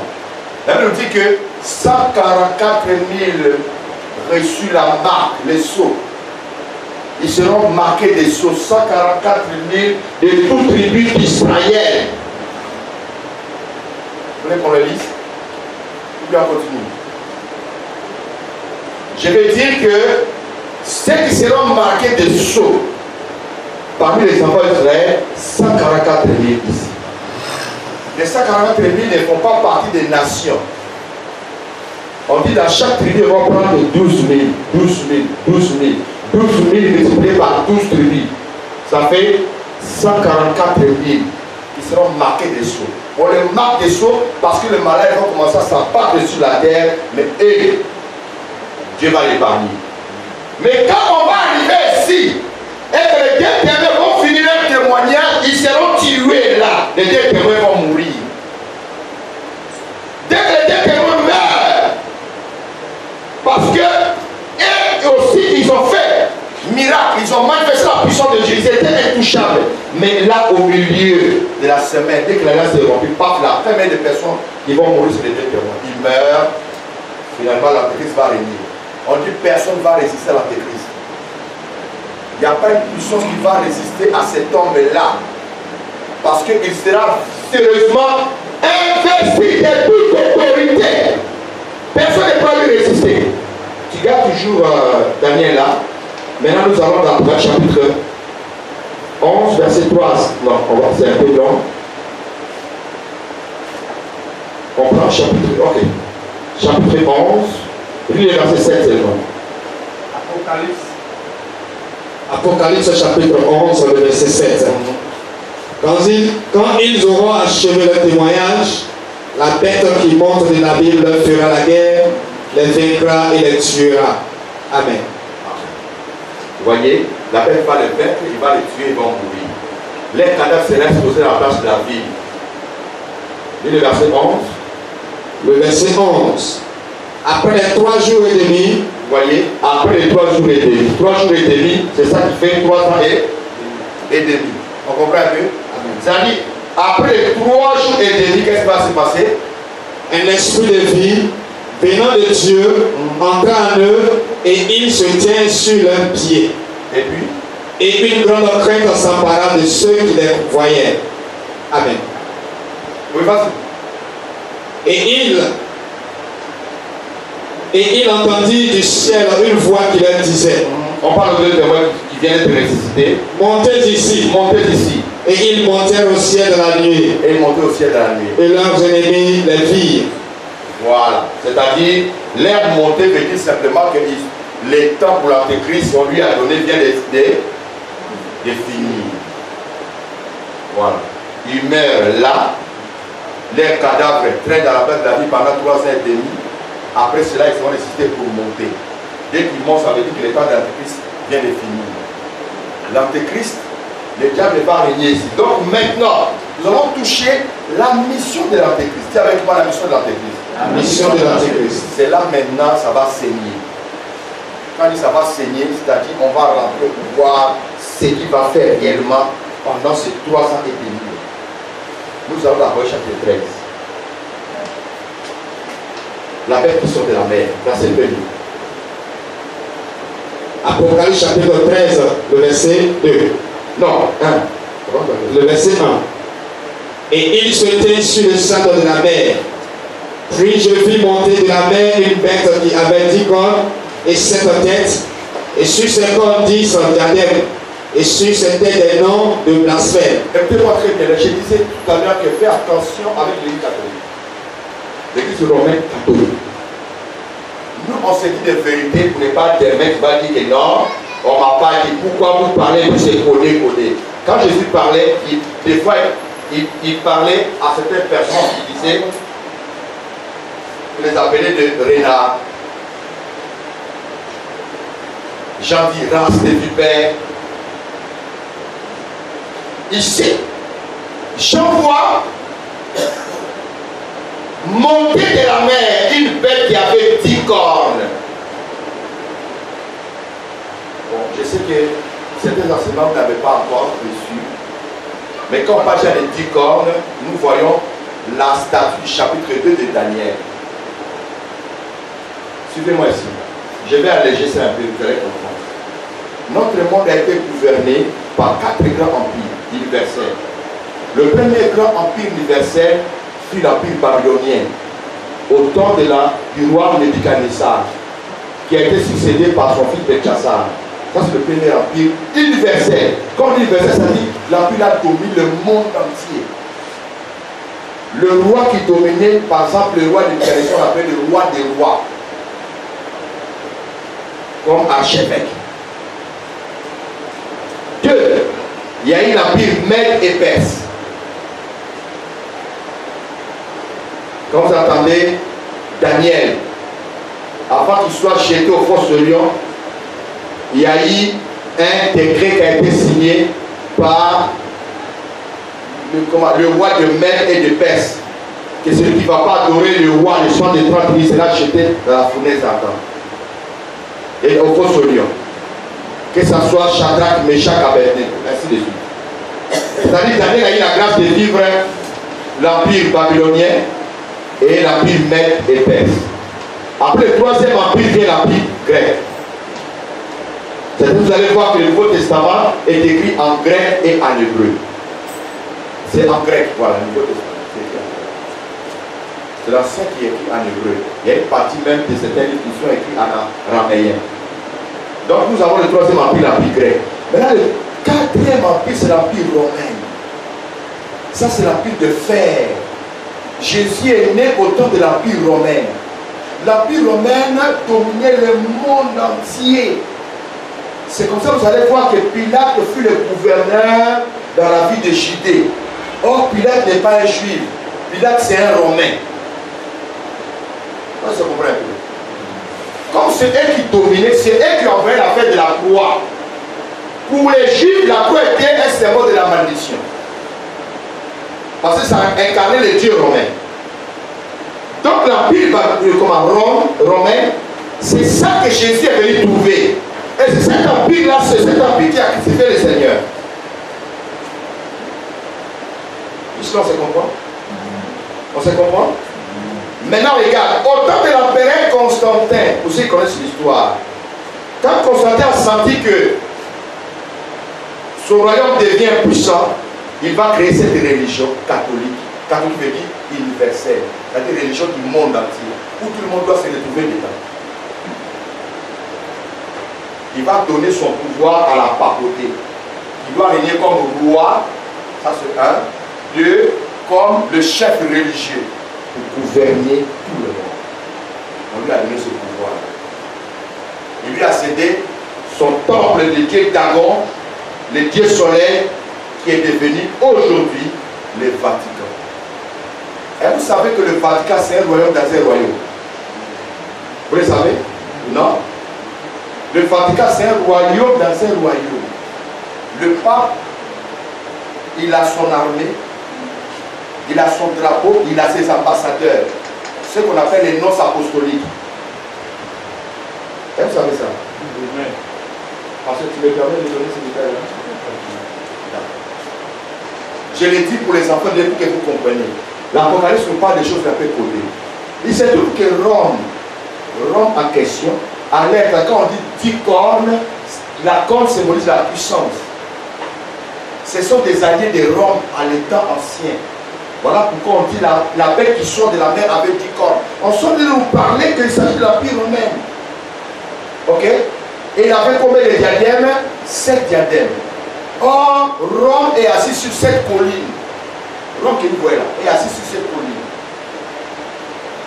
La Bible nous dit que 144 000 reçu la marque, les sceaux. Ils seront marqués des sceaux, 144 000 de toute tribu d'Israël. Vous voulez qu'on le lise? Ou bien on continue? Je vais dire que ceux qui seront marqués des sceaux, parmi les enfants d'Israël, 144 000 ici. Les 144 000 ne font pas partie des nations. On dit dans chaque tribu, on va prendre 12 000, 12 000, 12 000, 12 000 multiplié par 12 tribus. Ça fait 144 000 qui ils seront marqués des sceaux. On les marque des sceaux parce que le malin va commencer à s'abattre sur la terre, mais eux, Dieu va l'épargner. Mais quand on va arriver ici, et que les deux témoins vont finir leur témoignage, ils seront tués là. Les deux témoins vont mourir. Dès que les deux témoins meurent, parce que eux aussi, ils ont fait miracle, ils ont manifesté la puissance de Dieu, ils étaient intouchables. Mais là, au milieu de la semaine, dès que la grâce est rompue, paf, la fin de personnes qui vont mourir sur les deux témoins. Ils meurent, finalement l'antéchrist va régner. On dit personne ne va résister à l'antéchrist. Il n'y a pas une puissance qui va résister à cet homme-là. Parce qu'il sera sérieusement investi de toute autorité. Personne ne peut lui résister. Tu gardes toujours Daniel là. Maintenant nous allons dans le chapitre 11, verset 3. Non, c'est un peu long. On prend chapitre, ok. Chapitre 11, puis le verset 7 seulement. Apocalypse chapitre 11, le verset 7. Quand ils auront achevé leur témoignage, la bête qui monte de la Bible fera la guerre, les vaincra et les tuera. Amen. Vous voyez, la bête va les vaincre, il va les tuer, ils vont mourir. Les cadavres seront exposés à la place de la ville. Lis le verset 11. Le verset 11. Après les 3 jours et demi, vous voyez, après les 3 jours et demi. 3 jours et demi, c'est ça qui fait 3 ans et demi. On comprend un peu? C'est-à-dire, après les 3 jours et demi, qu'est-ce qui va se passer? Un esprit de vie venant de Dieu entra en eux et ils se tiennent sur leurs pieds. Et puis? Et une grande crainte s'empara de ceux qui les voyaient. Amen. Oui, vas-y. Et il entendit du ciel une voix qui leur disait, on parle de témoins qui viennent d'être ressuscités. Montez d'ici. Montez d'ici. Et ils montèrent au ciel de la nuit. Et ils montaient au ciel de la nuit. Et leurs ennemis les virent. Voilà. C'est-à-dire, l'herbe montée veut dire simplement que les temps pour l'antéchrist qu'on lui a donné vient de finir. Voilà. Ils meurent là. Leurs cadavres traînent dans la place de la vie pendant 3 ans et demi. Après cela, ils seront ressuscités pour monter. Dès qu'ils montent, ça veut dire que le temps de l'antéchrist vient de finir. L'antéchrist, le diable va régner ici. Donc maintenant, nous allons toucher la mission de l'antéchrist. C'est avec moi la mission de l'antéchrist. La mission de l'antéchrist. C'est là maintenant, ça va saigner. Quand il dit ça va saigner, c'est-à-dire qu'on va rentrer pour voir ce qu'il va faire réellement pendant ces 3 ans et demi. Nous allons d'abord chapitre 13. La bête qui sort de la mer, verset 2. Apocalypse chapitre 13, le verset 2. Non, 1. Le verset 1. Et il se tint sur le centre de la mer. Puis je vis monter de la mer une bête qui avait 10 cornes et 7 têtes, et sur ses cornes 10 diadèmes, et sur ses têtes des noms de blasphème. Écoutez-moi très bien, je disais tout à l'heure que fais attention avec l'église catholique. L'église romaine catholique. Nous, on se dit des vérités pour ne pas des mecs qui vont dire que non, on ne m'a pas dit pourquoi vous parlez, vous c'est codé. Quand Jésus parlait, des fois, il parlait à certaines personnes qui disaient, il les appelait de renards. Jean dit race de vipères. Ici, Jean voit monter de la mer une bête qui avait 10 cornes. Bon, je sais que certains enseignants n'avaient pas encore reçu. Mais quand on parle des 10 cornes, nous voyons la statue du chapitre 2 de Daniel. Suivez-moi ici. Je vais alléger ça un peu, vous allez comprendre. Notre monde a été gouverné par 4 grands empires universels. Le premier grand empire universel fut l'empire babylonien, au temps du roi Nebuchadnezzar, qui a été succédé par son fils Belchassar. Ça, c'est le premier empire universel. Quand universel, ça dit l'empire a dominé le monde entier. Le roi qui dominait, par exemple, le roi Nebuchadnezzar, on appelle le roi des rois, comme archevêque. 2. Il y a eu l'empire Mède et Perse. Quand vous entendez Daniel, avant qu'il soit jeté au fosse de lion, il y a eu un décret qui a été signé par le roi de Mède et de Perse, que celui qui ne va pas adorer le roi, le soin de 30 000 sera jeté dans la fournaise ardente. Et au fosse de lion. Que ce soit Shadrach, Meshach, Abednego, ainsi de suite. C'est-à-dire Daniel a eu la grâce de vivre l'empire babylonien et l'empire Mède et Perse. Après le troisième empire vient l'empire grec. Vous allez voir que le Nouveau Testament est écrit en grec et en hébreu. C'est en grec, voilà, le Nouveau Testament. C'est l'Ancien qui est écrit en hébreu. Il y a une partie même de certains livres qui sont écrits en araméen. Donc nous avons le troisième empire, l'empire grec. Maintenant, le quatrième empire, c'est l'empire romain. Ça, c'est l'empire de fer. Jésus est né au temps de l'empire romain. L'empire romain dominait le monde entier. C'est comme ça que vous allez voir que Pilate fut le gouverneur dans la ville de Judée. Or, Pilate n'est pas un juif. Pilate, c'est un romain. Vous comprenez un peu. Comme c'est eux qui dominaient, c'est eux qui envoyaient la fête de la croix. Pour les juifs, la croix était un symbole de la malédiction. Parce que ça incarnait le dieu romain. Donc l'empire romain, c'est ça que Jésus est venu trouver. Et c'est cet empire-là, c'est cet empire qui a crucifié le Seigneur. Jusqu'à on se comprend? On se comprend? Maintenant, regarde, au temps de l'empereur Constantin, vous savez, connaissez l'histoire. Quand Constantin a senti que son royaume devient puissant, il va créer cette religion catholique. Catholique veut dire universelle. C'est une religion du monde entier, où tout le monde doit se retrouver dedans. Il va donner son pouvoir à la papauté. Il doit régner comme roi, ça c'est un. Deux, comme le chef religieux, pour gouverner tout le monde. On lui a donné ce pouvoir. Il lui a cédé son temple de dieu Dagon, le dieu soleil, qui est devenu aujourd'hui le Vatican. Et vous savez que le Vatican, c'est un royaume dans un royaume. Vous le savez? Non. Le Vatican, c'est un royaume dans un royaume. Le pape, il a son armée, il a son drapeau, il a ses ambassadeurs. Ce qu'on appelle les nonces apostoliques. Et vous savez ça? Oui. Parce que tu me permets de donner ces détails-là. Je l'ai dit pour les enfants, pour que vous compreniez. L'Apocalypse ne parle des choses un peu codées. Il se trouve que Rome en question, à l'être, quand on dit 10 cornes, la corne symbolise la puissance. Ce sont des alliés de Rome à l'état ancien. Voilà pourquoi on dit la bête qui sort de la mer avec 10 cornes. On sort de nous parler qu'il s'agit de l'empire romain. Ok? Et il avait combien de diadèmes? 7 diadèmes. Or, Rome est assis sur cette colline. Rome que vous voyez là, est assis sur cette colline.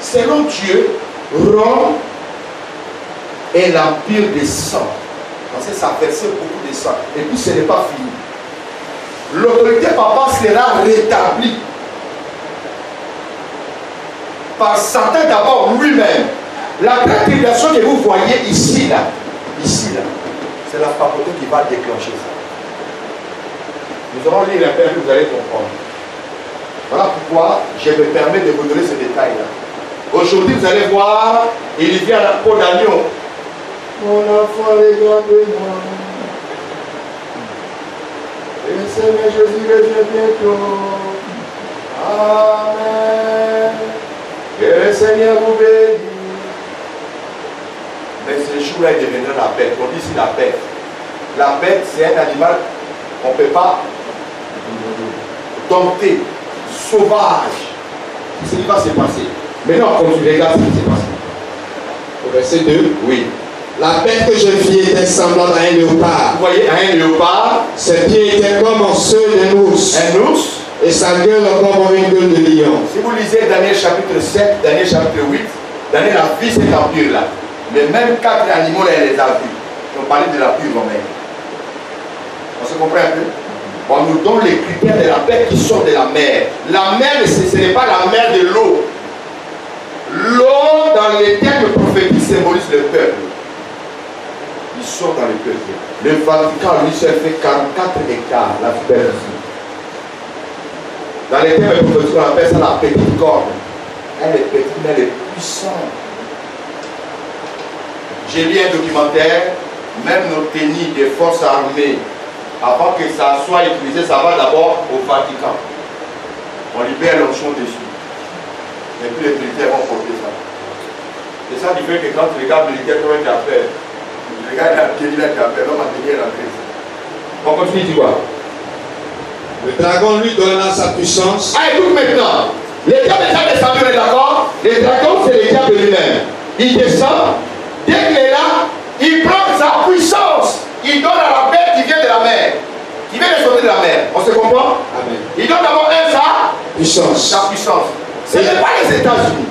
Selon Dieu, Rome est l'empire des sang. Parce que ça versait beaucoup de sang. Et puis ce n'est pas fini. L'autorité papa sera rétablie par Satan d'abord lui-même. La grande tribulation que vous voyez ici, là, c'est la papauté qui va déclencher ça. Nous allons lire un peu, vous allez comprendre. Voilà pourquoi je me permets de vous donner ce détail-là. Aujourd'hui, vous allez voir, il vient à la peau d'agneau. Mon enfant, regarde-moi. Et le Seigneur Jésus revient bientôt. Amen. Que le Seigneur vous bénisse. Mais ce jour-là, il deviendra la bête. On dit ici la bête. La bête, c'est un animal qu'on ne peut pas dompter, sauvage. C'est ce qui va se passer. Maintenant, quand tu regardes ce qui s'est passé. Au verset 2, oui. La bête que je vis était semblable à un léopard. Vous voyez, un léopard. Ses pieds étaient comme ceux d'un ours. Un ours. Et sa gueule comme une gueule de lion. Si vous lisez Daniel chapitre 7, Daniel chapitre 8, Daniel a vu cet empire-là. Mais même 4 animaux, là, il les a vus. On parlait de l'empire romain. On se comprend un peu? On nous donne les critères de la bête qui sort de la mer. La mer, ce n'est pas la mer de l'eau. L'eau, dans les termes prophétiques, symbolise le peuple. Ils sont dans le peuple. Le Vatican, lui seul, fait 44 hectares, la superficie. Dans les termes prophétiques, on appelle ça la petite corde. Elle est petite, mais elle est puissante. J'ai lu un documentaire, même nos tenues des forces armées, avant que ça soit utilisé, ça va d'abord au Vatican. On libère l'onction dessus. Et puis les militaires vont porter ça. C'est ça qui fait que quand les gars militaires font un affaire, les gars qui ont là qui appellent, l'homme a tenu la crise. On continue, tu vois. Le dragon lui donna sa puissance. Ah, écoute maintenant. Le diable est descendu, on est d'accord? Le dragon, c'est le diable lui-même. Il descend. Dès qu'il est là, il prend sa puissance. Il donne à la bête qui vient de la mer. Qui vient de sortir de la mer. On se comprend? Amen. Il donne d'abord sa Puissance. Sa puissance. Ce n'est pas les États-Unis.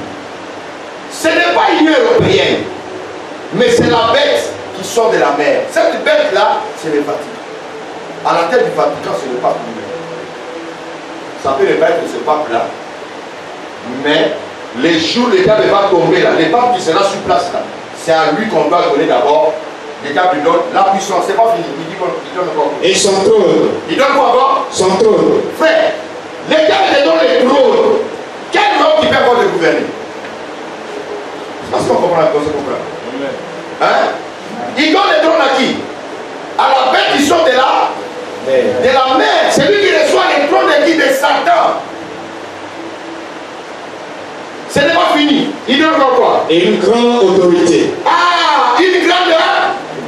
Ce n'est pas l'Union européenne. Mais c'est la bête qui sort de la mer. Cette bête-là, c'est le Vatican. À la tête du Vatican, c'est le pape lui-même. Ça peut ne pas être ce pape-là. Mais les jours, le diable va tomber là. Le pape qui sera sur place là. C'est à lui qu'on doit donner d'abord. Le diable lui donne la puissance. C'est pas fini. Il dit qu'il donne encore. Et son trône. Il donne quoi encore? Son trône. Frère, le diable te donne le trône. Quel homme qui peut encore le gouverner? Parce qu'on comprend la chose, on comprend. Hein? Il donne le trône à qui? À la bête qui sort de la mer. C'est lui qui reçoit le trône de qui? De Satan. Ce n'est pas fini. Il donne encore quoi? Et une grande autorité. Ah, une grande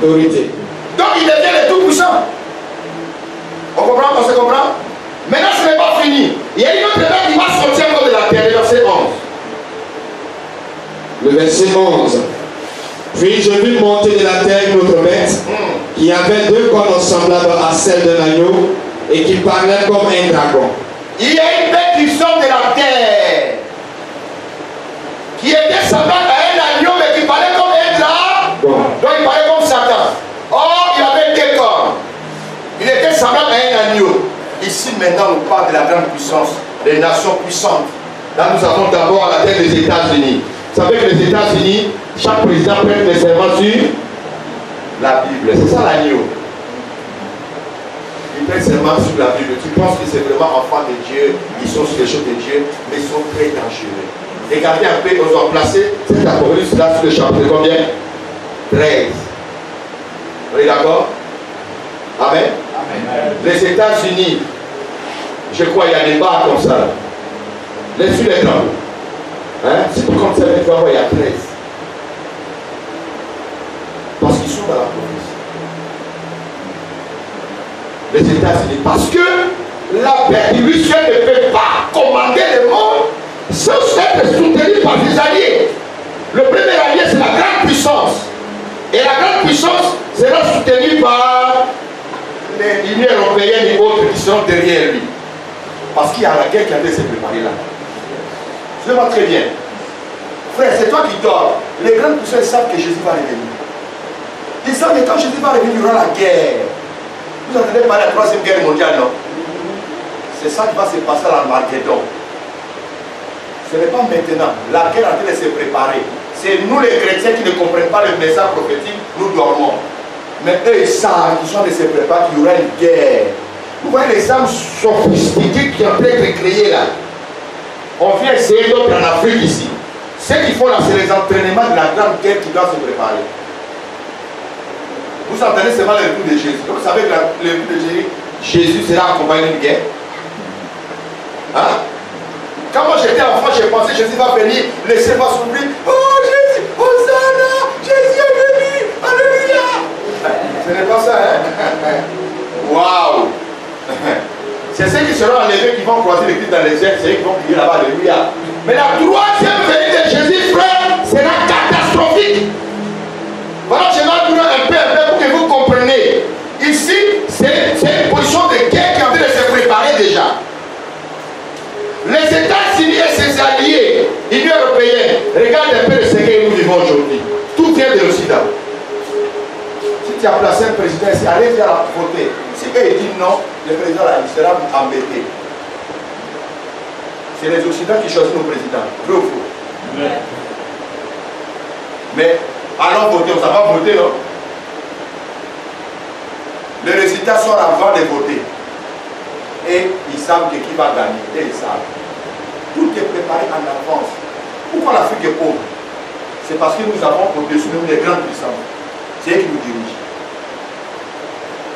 autorité. Donc il devient le tout-puissant. On comprend? On se comprend? Maintenant ce n'est pas fini. Il y a une autre bête qui va sortir encore de la terre, le verset 11. Le verset 11. Puis je vis monter de la terre une autre bête qui avait deux cornes semblables à celles d'un agneau et qui parlait comme un dragon. Il y a une bête qui sort de la terre, qui était semblable à un agneau, mais qui parlait comme un dragon. Donc il parlait comme Satan. Or, il avait deux cornes. Il était semblable à un agneau. Ici, maintenant, on parle de la grande puissance, des nations puissantes. Là, nous avons d'abord la tête des États-Unis. Vous savez que les États-Unis, chaque président prête des serments sur la Bible. C'est ça l'agneau. Ils prennent serment sur la Bible. Tu penses que c'est vraiment enfants de Dieu, ils sont sur les choses de Dieu, mais ils sont très dangereux. Regardez un peu, on doit placer cet apocalypse là sur le chapitre combien? 13. On est d'accord? Amen. Amen. Les États-Unis, je crois qu'il y a des bars comme ça. Laisse-lui les drapeaux. Hein? C'est tout comme ça, tu vas voir, il y a 13. Parce qu'ils sont dans la province. Les États-Unis. Parce que la paix du lui seul ne peut pas commander le monde sans être soutenu par ses alliés. Le premier allié, c'est la grande puissance. Et la grande puissance sera soutenue par l'Union européenne et autres qui seront derrière lui. Parce qu'il y a la guerre qui a été se préparer là. Je le vois très bien. Frère, c'est toi qui dors. Les grandes puissances savent que Jésus va revenir. Ils savent que quand Jésus va revenir, il y aura la guerre. Vous entendez parler de la troisième guerre mondiale, non? C'est ça qui va se passer à l'Armageddon. Ce n'est pas maintenant. La guerre est en train de se préparer. C'est nous les chrétiens qui ne comprennent pas le message prophétique, nous dormons. Mais eux, ils savent qu'ils sont en train de se préparer, qu'il y aura une guerre. Vous voyez les armes sophistiquées qui ont été créées là. On vient essayer d'autres en Afrique ici. Ce qu'il faut là, c'est les entraînements de la grande guerre qui doit se préparer. Vous entendez seulement le retour de Jésus. Vous savez que le retour de Jésus sera accompagné d'une guerre. Hein? Quand moi j'étais enfant, j'ai pensé que Jésus va venir, les cieux vont s'ouvrir. Oh Jésus, Hosanna, Jésus est venu, alléluia. Ce n'est pas ça, hein? Waouh! C'est ceux qui seront enlevés qui vont croiser l'église dans les airs, c'est eux qui vont crier là-bas, alléluia. Mais la troisième venue de Jésus, frère, sera catastrophique. Voilà, je vais vous un peu pour que vous compreniez. Ici, c'est une position de guerre qui est en train de se préparer déjà. Les États-Unis et ses alliés, l'Union européenne, regardez un peu ce que nous vivons aujourd'hui. Tout vient de l'Occident. Si tu as placé un président ici, allez-y à la voter. Si eux disent non, le président là, il sera embêté. C'est les Occidentaux qui choisissent nos présidents. Vrai ou faux? Mais allons voter, on ne va pas voter, non? Le résultat sort avant de voter. Et ils savent qui va gagner. Et ils savent. Tout est préparé en avance. Pourquoi l'Afrique est pauvre? C'est parce que nous avons au-dessus de nous les grandes puissances. C'est eux qui nous dirigent.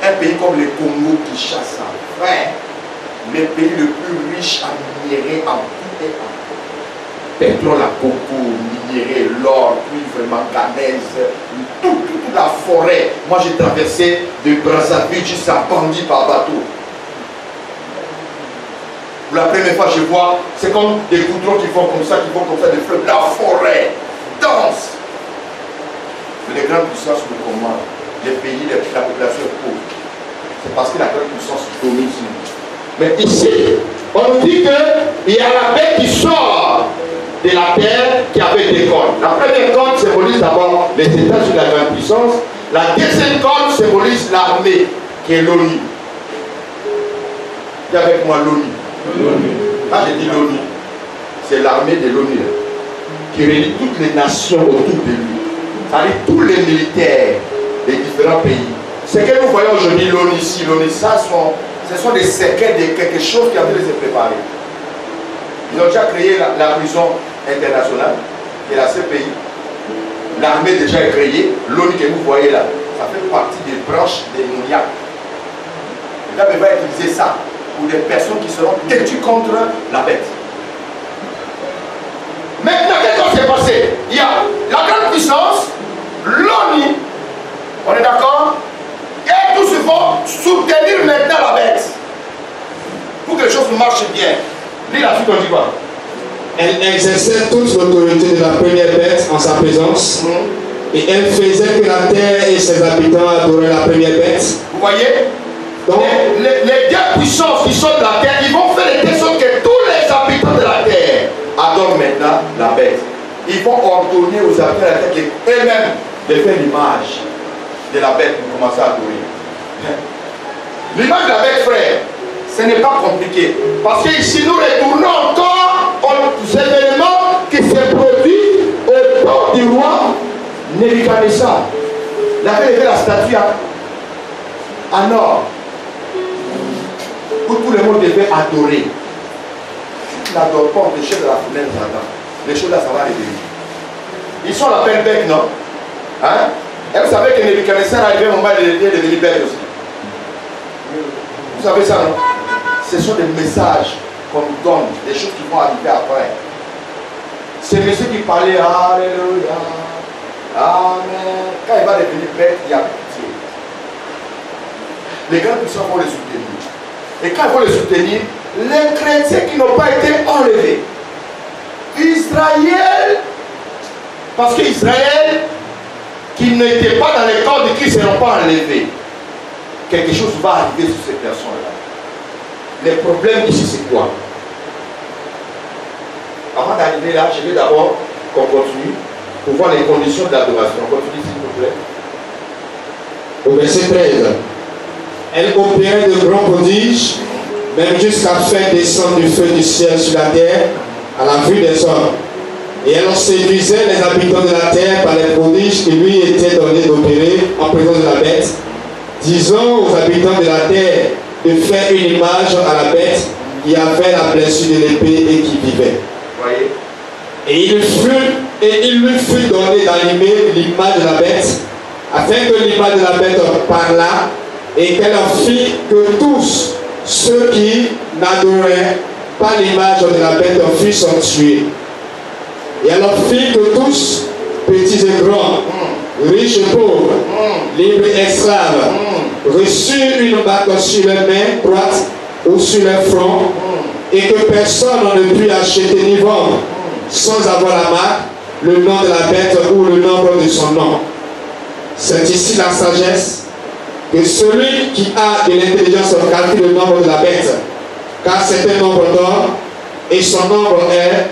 Un pays comme le Congo qui chasse ça, frère, le pays le plus riche en minerais en tout et en tout. Pétrole à coco, minerais, l'or, cuivre, manganèse, toute la forêt. Moi j'ai traversé de Brazzaville jusqu'à Bangui par bateau. Pour la première fois je vois, c'est comme des goudrons qui font comme ça, des fleuves. La forêt dense. Les grandes puissances nous commandent. Les pays, la population est pauvre. C'est parce que la grande puissance domine sur nous. Mais ici, on nous dit qu'il y a la bête qui sort de la terre qui avait des cornes. La première corne symbolise d'abord les États sur la grande puissance. La deuxième corne symbolise l'armée qui est l'ONU. Dis avec moi l'ONU. Quand j'ai dit l'ONU, c'est l'armée de l'ONU qui réunit toutes les nations autour de lui. C'est-à-dire tous les militaires des différents pays. Ce que nous voyons aujourd'hui, l'ONU ici, l'ONU, ce sont des séquelles de quelque chose qui a été préparé. Ils ont déjà créé la prison internationale, qui est la CPI. L'armée déjà est créée. L'ONU que vous voyez là, ça fait partie des branches des MONUSCO. Là, on va utiliser ça pour des personnes qui seront têtues contre la bête. Maintenant, qu'est-ce qui s'est passé? Il y a la grande puissance, l'ONU, on est d'accord? Et tous ils vont soutenir maintenant la bête. Pour que les choses marchent bien. Lis la suite, on dit quoi? Elle exerçait toute l'autorité de la première bête en sa présence. Et elle faisait que la terre et ses habitants adoraient la première bête. Vous voyez? Donc, les deux puissances qui sont de la terre, ils vont faire les telle sorte que tous les habitants de la terre adorent maintenant la bête. Ils vont ordonner aux habitants de la terre eux-mêmes de faire l'image de la bête pour commencer à adorer. L'image de la bête, frère, ce n'est pas compliqué. Parce que ici, nous retournons encore aux événements qui se produisent au temps du roi Nebuchadnezzar. Il avait levé la statue en or, où tout le monde devait adorer. Si tu n'adores pas, on te jette de la fenêtre là-dedans. Les choses là, ça va révéler. Ils sont la peine bête, non? Hein? Et vous savez que Nebuchadnezzar arrivé au moment de devenir bête aussi. Vous savez ça, non? Ce sont des messages qu'on nous donne, des choses qui vont arriver après. C'est monsieur qui parlait, Alléluia, Amen. Quand il va devenir bête, il y a pitié. Les grands puissants vont les soutenir. Et quand ils vont les soutenir, les chrétiens qui n'ont pas été enlevés, Israël, parce qu'Israël, qui n'était pas dans les corps de Christ, ne seront pas enlevés. Quelque chose va arriver sur ces personnes-là. Les problèmes ici, c'est quoi? Avant d'arriver là, je vais d'abord qu'on continue pour voir les conditions de l'adoration. On continue, s'il vous plaît. Au verset 13. Elle opérait de grands prodiges, même jusqu'à faire descendre du feu du ciel sur la terre, à la vue des hommes. Et elle en séduisait les habitants de la terre par les prodiges qui lui étaient donnés d'opérer en présence de la bête, disant aux habitants de la terre de faire une image à la bête qui avait la blessure de l'épée et qui vivait. Voyez? Et il lui fut donné d'animer l'image de la bête, afin que l'image de la bête parlât, et qu'elle en fit que tous ceux qui n'adoraient pas l'image de la bête fussent tués. Et elle en fit que tous, petits et grands, riches et pauvres, libres et esclaves, reçurent une marque sur les mains droites ou sur les fronts, et que personne ne put acheter ni vendre sans avoir la marque, le nom de la bête ou le nombre de son nom. C'est ici la sagesse que celui qui a de l'intelligence calcule le nombre de la bête, car c'est un nombre d'or et son nombre est